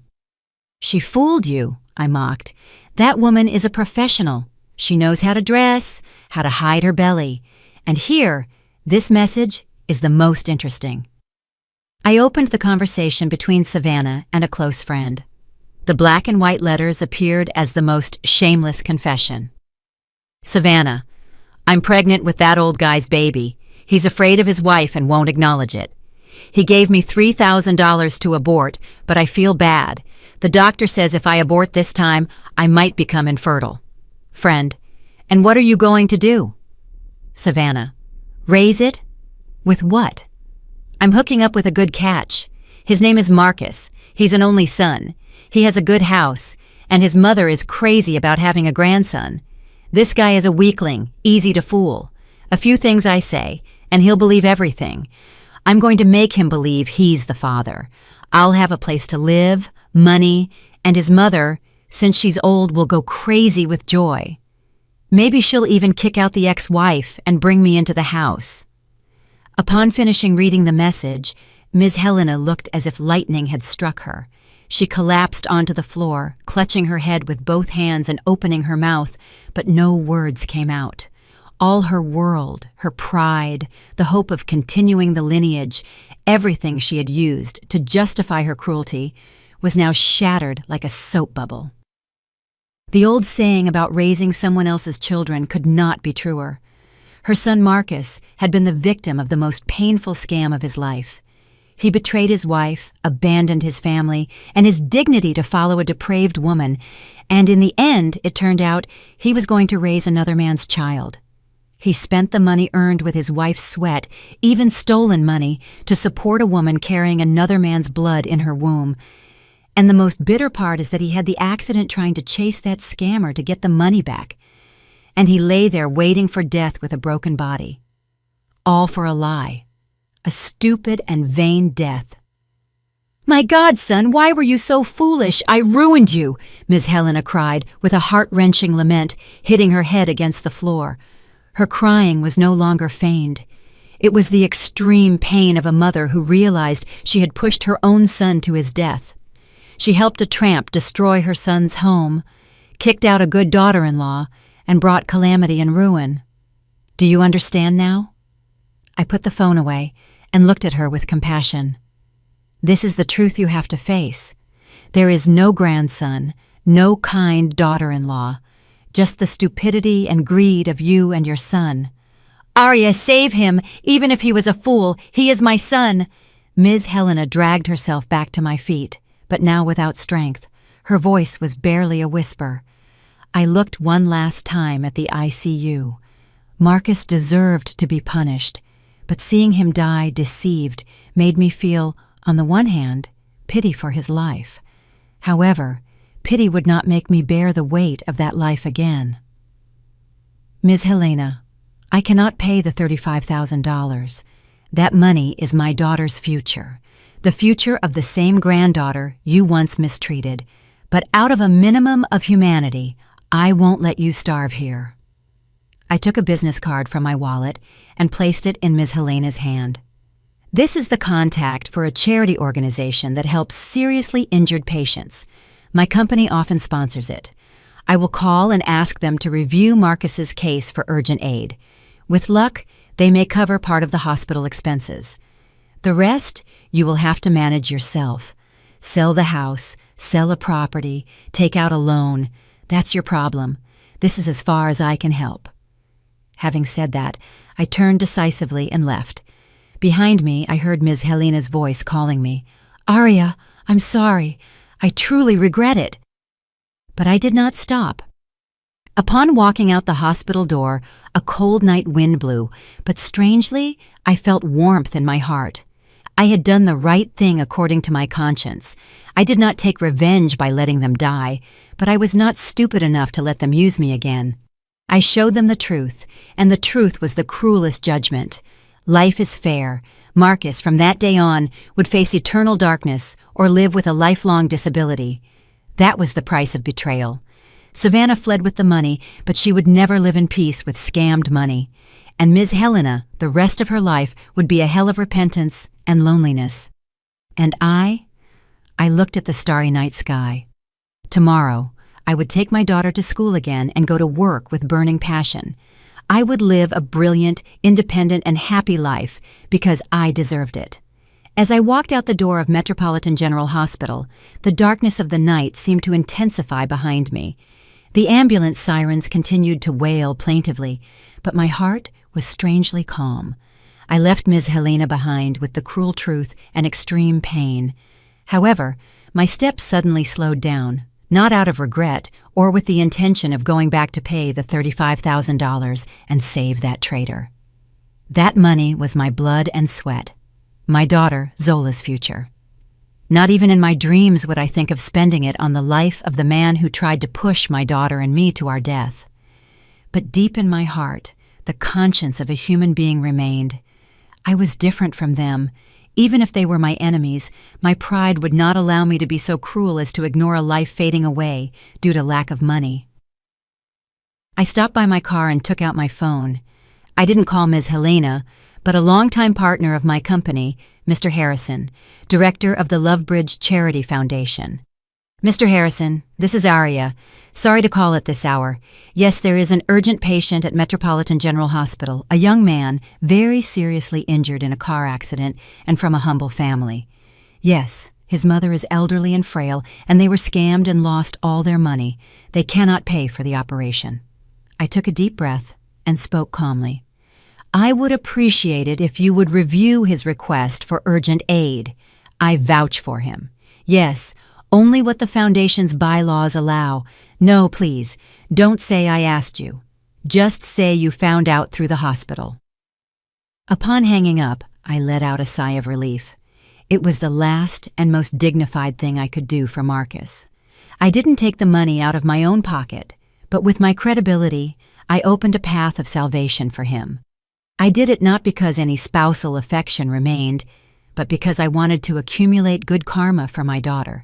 "She fooled you," I mocked. "That woman is a professional. She knows how to dress, how to hide her belly. And here, this message is the most interesting." I opened the conversation between Savannah and a close friend. The black and white letters appeared as the most shameless confession. "Savannah, I'm pregnant with that old guy's baby. He's afraid of his wife and won't acknowledge it. He gave me $3,000 to abort, but I feel bad. The doctor says if I abort this time, I might become infertile. Friend, and what are you going to do?" Savannah, Raise it? With what? I'm hooking up with a good catch. His name is Marcus. He's an only son. He has a good house, and his mother is crazy about having a grandson. This guy is a weakling, easy to fool. A few things I say, and he'll believe everything. I'm going to make him believe he's the father. I'll have a place to live, money, and his mother, since she's old, will go crazy with joy. Maybe she'll even kick out the ex-wife and bring me into the house. Upon finishing reading the message, Ms. Helena looked as if lightning had struck her. She collapsed onto the floor, clutching her head with both hands and opening her mouth, but no words came out. All her world, her pride, the hope of continuing the lineage, everything she had used to justify her cruelty, was now shattered like a soap bubble. The old saying about raising someone else's children could not be truer. Her son Marcus had been the victim of the most painful scam of his life. He betrayed his wife, abandoned his family, and his dignity to follow a depraved woman, and in the end, it turned out, he was going to raise another man's child. He spent the money earned with his wife's sweat, even stolen money, to support a woman carrying another man's blood in her womb. And the most bitter part is that he had the accident trying to chase that scammer to get the money back. And he lay there waiting for death with a broken body. All for a lie. A stupid and vain death. "My God, son, why were you so foolish? I ruined you," Ms. Helena cried with a heart-wrenching lament, hitting her head against the floor. Her crying was no longer feigned. It was the extreme pain of a mother who realized she had pushed her own son to his death. She helped a tramp destroy her son's home, kicked out a good daughter-in-law, and brought calamity and ruin. Do you understand now? I put the phone away and looked at her with compassion. This is the truth you have to face. There is no grandson, no kind daughter-in-law, just the stupidity and greed of you and your son. "Arya, save him! Even if he was a fool, he is my son!" Ms. Helena dragged herself back to my feet, but now without strength. Her voice was barely a whisper. I looked one last time at the ICU. Marcus deserved to be punished, but seeing him die deceived made me feel, on the one hand, pity for his life. However, pity would not make me bear the weight of that life again. "Ms. Helena, I cannot pay the $35,000. That money is my daughter's future, the future of the same granddaughter you once mistreated, but out of a minimum of humanity, I won't let you starve here." I took a business card from my wallet and placed it in Ms. Helena's hand. "This is the contact for a charity organization that helps seriously injured patients. My company often sponsors it. I will call and ask them to review Marcus's case for urgent aid. With luck, they may cover part of the hospital expenses. The rest, you will have to manage yourself. Sell the house, sell a property, take out a loan. That's your problem. This is as far as I can help." Having said that, I turned decisively and left. Behind me, I heard Ms. Helena's voice calling me. "Arya, I'm sorry. I truly regret it." But I did not stop. Upon walking out the hospital door, a cold night wind blew, but strangely, I felt warmth in my heart. I had done the right thing according to my conscience. I did not take revenge by letting them die, but I was not stupid enough to let them use me again. I showed them the truth, and the truth was the cruelest judgment. Life is fair. Marcus, from that day on, would face eternal darkness or live with a lifelong disability. That was the price of betrayal. Savannah fled with the money, but she would never live in peace with scammed money. And Ms. Helena, the rest of her life, would be a hell of repentance and loneliness. And I looked at the starry night sky. Tomorrow, I would take my daughter to school again and go to work with burning passion. I would live a brilliant, independent, and happy life because I deserved it. As I walked out the door of Metropolitan General Hospital, the darkness of the night seemed to intensify behind me. The ambulance sirens continued to wail plaintively, but my heart was strangely calm. I left Ms. Helena behind with the cruel truth and extreme pain. However, my steps suddenly slowed down, not out of regret or with the intention of going back to pay the $35,000 and save that traitor. That money was my blood and sweat, my daughter Zola's future. Not even in my dreams would I think of spending it on the life of the man who tried to push my daughter and me to our death. But deep in my heart, the conscience of a human being remained. I was different from them. Even if they were my enemies, my pride would not allow me to be so cruel as to ignore a life fading away due to lack of money. I stopped by my car and took out my phone. I didn't call Ms. Helena, but a longtime partner of my company, Mr. Harrison, director of the Lovebridge Charity Foundation. Mr. Harrison, this is Aria. Sorry to call at this hour. Yes, there is an urgent patient at Metropolitan General Hospital, a young man very seriously injured in a car accident and from a humble family. Yes, his mother is elderly and frail, and they were scammed and lost all their money. They cannot pay for the operation. I took a deep breath and spoke calmly. I would appreciate it if you would review his request for urgent aid. I vouch for him. Yes, only what the Foundation's bylaws allow. No, please, don't say I asked you. Just say you found out through the hospital. Upon hanging up, I let out a sigh of relief. It was the last and most dignified thing I could do for Marcus. I didn't take the money out of my own pocket, but with my credibility, I opened a path of salvation for him. I did it not because any spousal affection remained, but because I wanted to accumulate good karma for my daughter.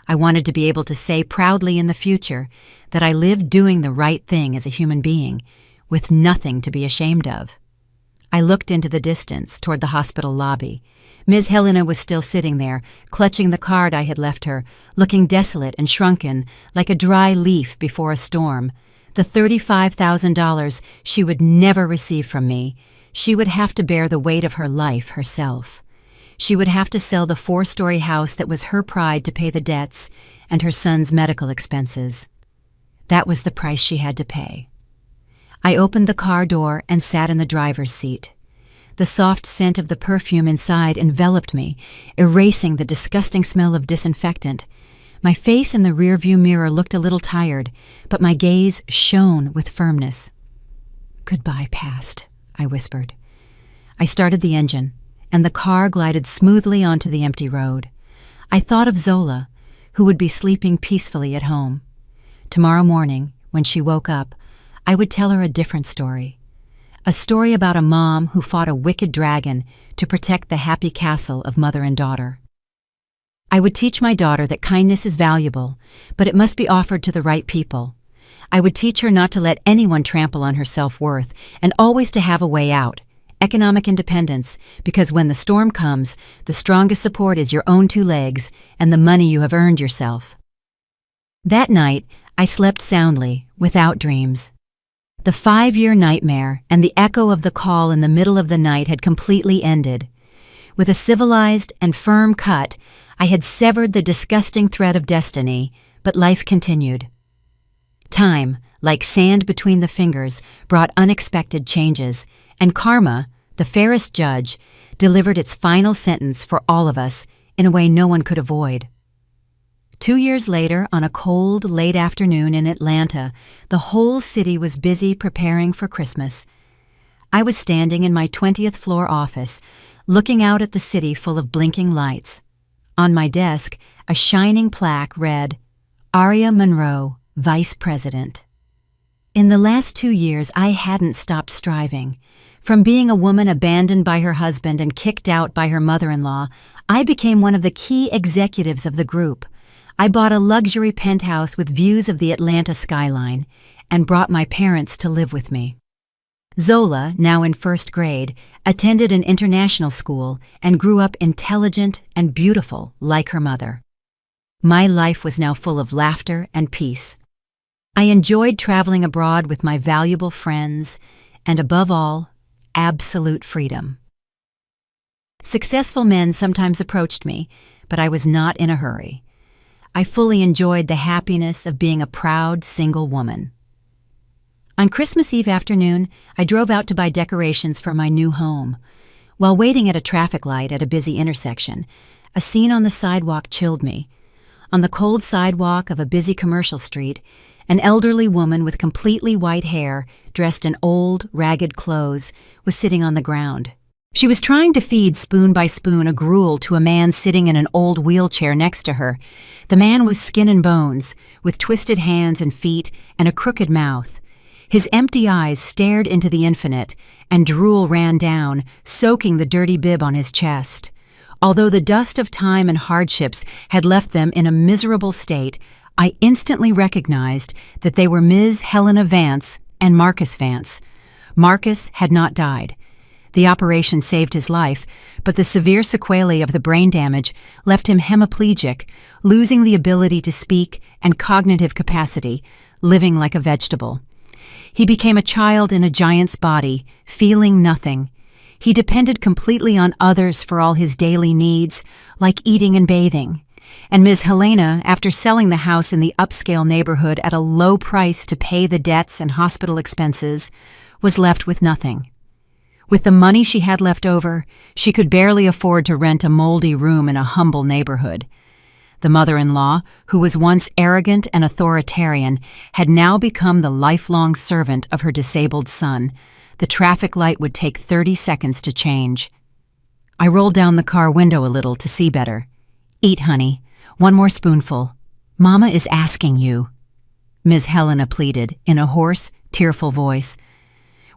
I wanted to be able to say proudly in the future that I lived doing the right thing as a human being, with nothing to be ashamed of. I looked into the distance toward the hospital lobby. Ms. Helena was still sitting there, clutching the card I had left her, looking desolate and shrunken, like a dry leaf before a storm. The $35,000 she would never receive from me. She would have to bear the weight of her life herself. She would have to sell the 4-story house that was her pride to pay the debts and her son's medical expenses. That was the price she had to pay. I opened the car door and sat in the driver's seat. The soft scent of the perfume inside enveloped me, erasing the disgusting smell of disinfectant. My face in the rearview mirror looked a little tired, but my gaze shone with firmness. "Goodbye, past," I whispered. I started the engine, and the car glided smoothly onto the empty road. I thought of Zola, who would be sleeping peacefully at home. Tomorrow morning, when she woke up, I would tell her a different story. A story about a mom who fought a wicked dragon to protect the happy castle of mother and daughter. I would teach my daughter that kindness is valuable, but it must be offered to the right people. I would teach her not to let anyone trample on her self-worth and always to have a way out, economic independence, because when the storm comes, the strongest support is your own 2 legs and the money you have earned yourself. That night, I slept soundly, without dreams. The 5-year nightmare and the echo of the call in the middle of the night had completely ended. With a civilized and firm cut, I had severed the disgusting thread of destiny, but life continued. Time, like sand between the fingers, brought unexpected changes, and karma, the fairest judge, delivered its final sentence for all of us in a way no one could avoid. 2 years later, on a cold, late afternoon in Atlanta, the whole city was busy preparing for Christmas. I was standing in my 20th floor office, looking out at the city full of blinking lights. On my desk, a shining plaque read, Aria Monroe, Vice President. In the last 2 years, I hadn't stopped striving. From being a woman abandoned by her husband and kicked out by her mother-in-law, I became one of the key executives of the group. I bought a luxury penthouse with views of the Atlanta skyline and brought my parents to live with me. Zola, now in 1st grade, attended an international school and grew up intelligent and beautiful like her mother. My life was now full of laughter and peace. I enjoyed traveling abroad with my valuable friends and, above all, absolute freedom. Successful men sometimes approached me, but I was not in a hurry. I fully enjoyed the happiness of being a proud single woman. On Christmas Eve afternoon, I drove out to buy decorations for my new home. While waiting at a traffic light at a busy intersection, a scene on the sidewalk chilled me. On the cold sidewalk of a busy commercial street, An elderly woman with completely white hair, dressed in old, ragged clothes, was sitting on the ground. She was trying to feed spoon by spoon a gruel to a man sitting in an old wheelchair next to her. The man was skin and bones, with twisted hands and feet and a crooked mouth. His empty eyes stared into the infinite, and drool ran down, soaking the dirty bib on his chest. Although the dust of time and hardships had left them in a miserable state, I instantly recognized that they were Ms. Helena Vance and Marcus Vance. Marcus had not died. The operation saved his life, but the severe sequelae of the brain damage left him hemiplegic, losing the ability to speak and cognitive capacity, living like a vegetable. He became a child in a giant's body, feeling nothing. He depended completely on others for all his daily needs, like eating and bathing. And Ms. Helena, after selling the house in the upscale neighborhood at a low price to pay the debts and hospital expenses, was left with nothing. With the money she had left over, she could barely afford to rent a moldy room in a humble neighborhood. The mother-in-law, who was once arrogant and authoritarian, had now become the lifelong servant of her disabled son. The traffic light would take 30 seconds to change. I rolled down the car window a little to see better. "Eat, honey. One more spoonful. Mama is asking you," Ms. Helena pleaded in a hoarse, tearful voice.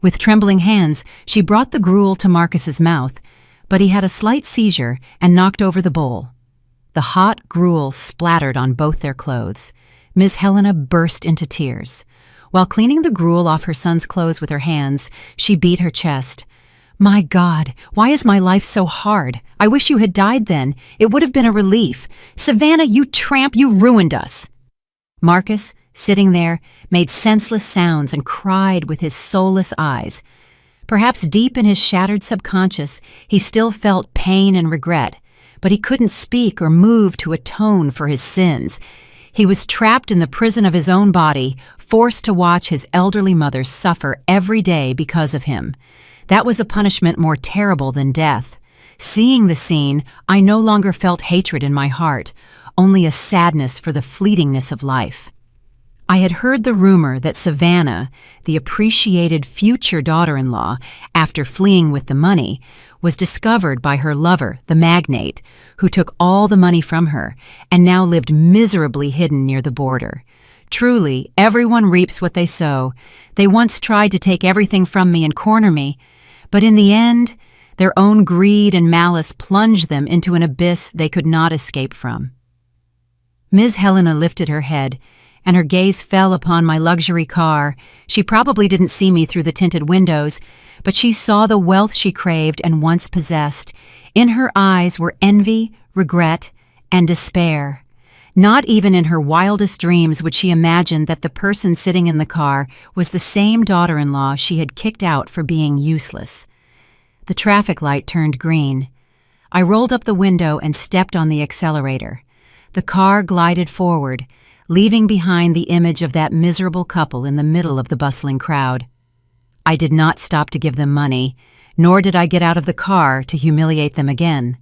With trembling hands, she brought the gruel to Marcus's mouth, but he had a slight seizure and knocked over the bowl. The hot gruel splattered on both their clothes. Ms. Helena burst into tears. While cleaning the gruel off her son's clothes with her hands, she beat her chest. "My God, why is my life so hard? I wish you had died then. It would have been a relief. Savannah, you tramp, you ruined us." Marcus, sitting there, made senseless sounds and cried with his soulless eyes. Perhaps deep in his shattered subconscious, he still felt pain and regret, but he couldn't speak or move to atone for his sins. He was trapped in the prison of his own body, forced to watch his elderly mother suffer every day because of him. That was a punishment more terrible than death. Seeing the scene, I no longer felt hatred in my heart, only a sadness for the fleetingness of life. I had heard the rumor that Savannah, the appreciated future daughter-in-law, after fleeing with the money, was discovered by her lover, the magnate, who took all the money from her and now lived miserably hidden near the border. Truly, everyone reaps what they sow. They once tried to take everything from me and corner me, but in the end, their own greed and malice plunged them into an abyss they could not escape from. Ms. Helena lifted her head, and her gaze fell upon my luxury car. She probably didn't see me through the tinted windows, but she saw the wealth she craved and once possessed. In her eyes were envy, regret, and despair. Not even in her wildest dreams would she imagine that the person sitting in the car was the same daughter-in-law she had kicked out for being useless. The traffic light turned green. I rolled up the window and stepped on the accelerator. The car glided forward, leaving behind the image of that miserable couple in the middle of the bustling crowd. I did not stop to give them money, nor did I get out of the car to humiliate them again.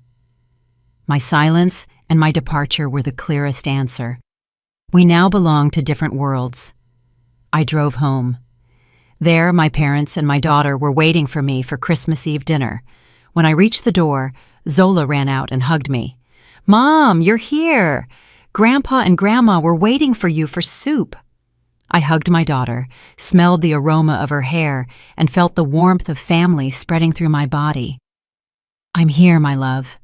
My silence and my departure were the clearest answer. We now belonged to different worlds. I drove home. There, my parents and my daughter were waiting for me for Christmas Eve dinner. When I reached the door, Zola ran out and hugged me. "Mom, you're here! Grandpa and Grandma were waiting for you for soup." I hugged my daughter, smelled the aroma of her hair, and felt the warmth of family spreading through my body. "I'm here, my love."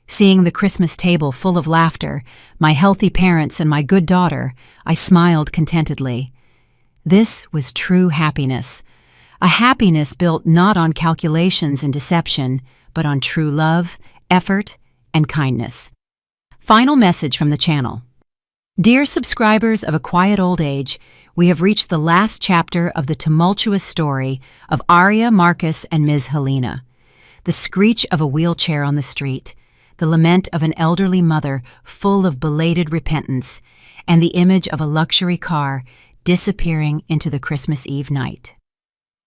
Seeing the Christmas table full of laughter, my healthy parents and my good daughter, I smiled contentedly. This was true happiness, a happiness built not on calculations and deception, but on true love, effort, and kindness. Final message from the channel. Dear subscribers of A Quiet Old Age, we have reached the last chapter of the tumultuous story of Aria, Marcus, and Ms. Helena. The screech of a wheelchair on the street, the lament of an elderly mother full of belated repentance, and the image of a luxury car disappearing into the Christmas Eve night.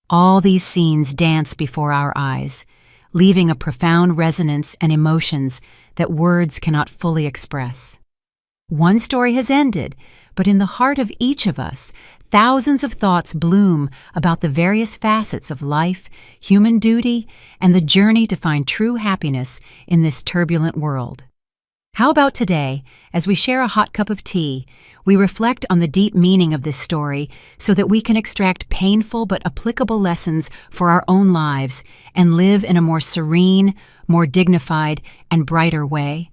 All these scenes dance before our eyes, leaving a profound resonance and emotions that words cannot fully express. One story has ended, but in the heart of each of us, thousands of thoughts bloom about the various facets of life, human duty, and the journey to find true happiness in this turbulent world. How about today, as we share a hot cup of tea, we reflect on the deep meaning of this story so that we can extract painful but applicable lessons for our own lives and live in a more serene, more dignified, and brighter way?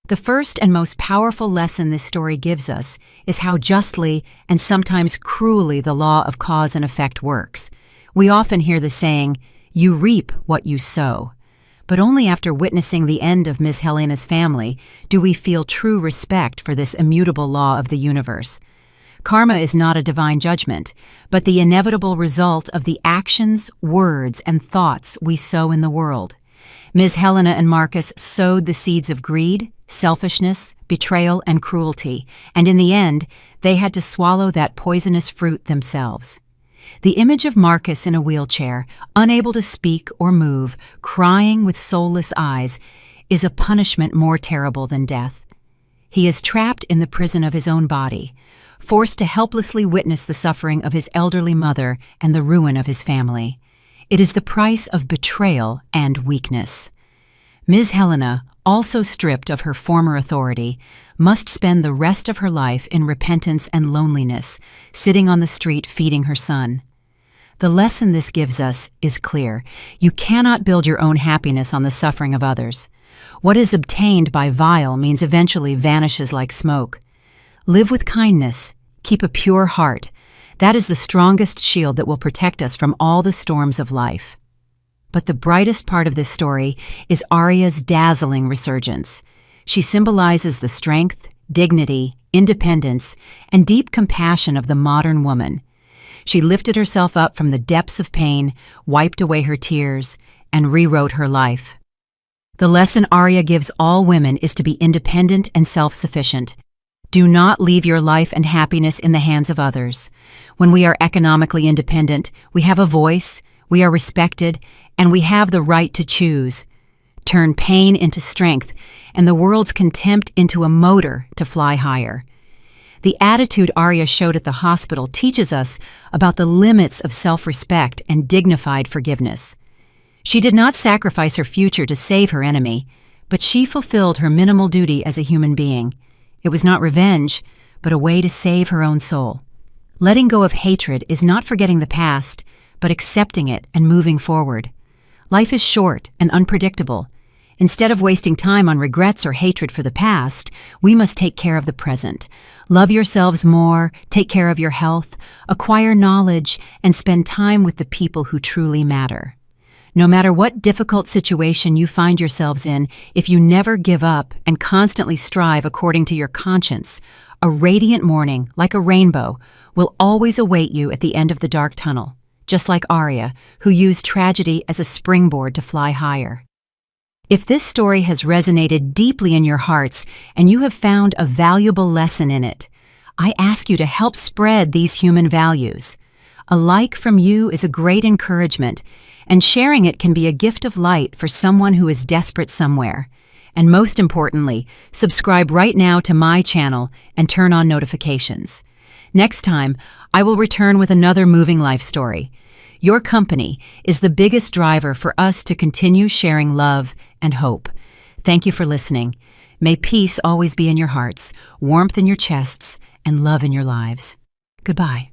The first and most powerful lesson this story gives us is how justly and sometimes cruelly the law of cause and effect works. We often hear the saying, "You reap what you sow." But only after witnessing the end of Ms. Helena's family do we feel true respect for this immutable law of the universe. Karma is not a divine judgment, but the inevitable result of the actions, words, and thoughts we sow in the world. Ms. Helena and Marcus sowed the seeds of greed, selfishness, betrayal, and cruelty, and in the end, they had to swallow that poisonous fruit themselves. The image of Marcus in a wheelchair, unable to speak or move, crying with soulless eyes, is a punishment more terrible than death. He is trapped in the prison of his own body, forced to helplessly witness the suffering of his elderly mother and the ruin of his family. It is the price of betrayal and weakness. Ms. Helena, also stripped of her former authority, must spend the rest of her life in repentance and loneliness, sitting on the street feeding her son. The lesson this gives us is clear. You cannot build your own happiness on the suffering of others. What is obtained by vile means eventually vanishes like smoke. Live with kindness. Keep a pure heart. That is the strongest shield that will protect us from all the storms of life. But the brightest part of this story is Arya's dazzling resurgence. She symbolizes the strength, dignity, independence, and deep compassion of the modern woman. She lifted herself up from the depths of pain, wiped away her tears, and rewrote her life. The lesson Arya gives all women is to be independent and self-sufficient. Do not leave your life and happiness in the hands of others. When we are economically independent, we have a voice, we are respected, and we have the right to choose. Turn pain into strength, and the world's contempt into a motor to fly higher. The attitude Arya showed at the hospital teaches us about the limits of self-respect and dignified forgiveness. She did not sacrifice her future to save her enemy, but she fulfilled her minimal duty as a human being. It was not revenge, but a way to save her own soul. Letting go of hatred is not forgetting the past, but accepting it and moving forward. Life is short and unpredictable. Instead of wasting time on regrets or hatred for the past, we must take care of the present. Love yourselves more, take care of your health, acquire knowledge, and spend time with the people who truly matter. No matter what difficult situation you find yourselves in, if you never give up and constantly strive according to your conscience, a radiant morning, like a rainbow, will always await you at the end of the dark tunnel, just like Arya, who used tragedy as a springboard to fly higher. If this story has resonated deeply in your hearts and you have found a valuable lesson in it, I ask you to help spread these human values. A like from you is a great encouragement, and sharing it can be a gift of light for someone who is desperate somewhere. And most importantly, subscribe right now to my channel and turn on notifications. Next time, I will return with another moving life story. Your company is the biggest driver for us to continue sharing love and hope. Thank you for listening. May peace always be in your hearts, warmth in your chests, and love in your lives. Goodbye.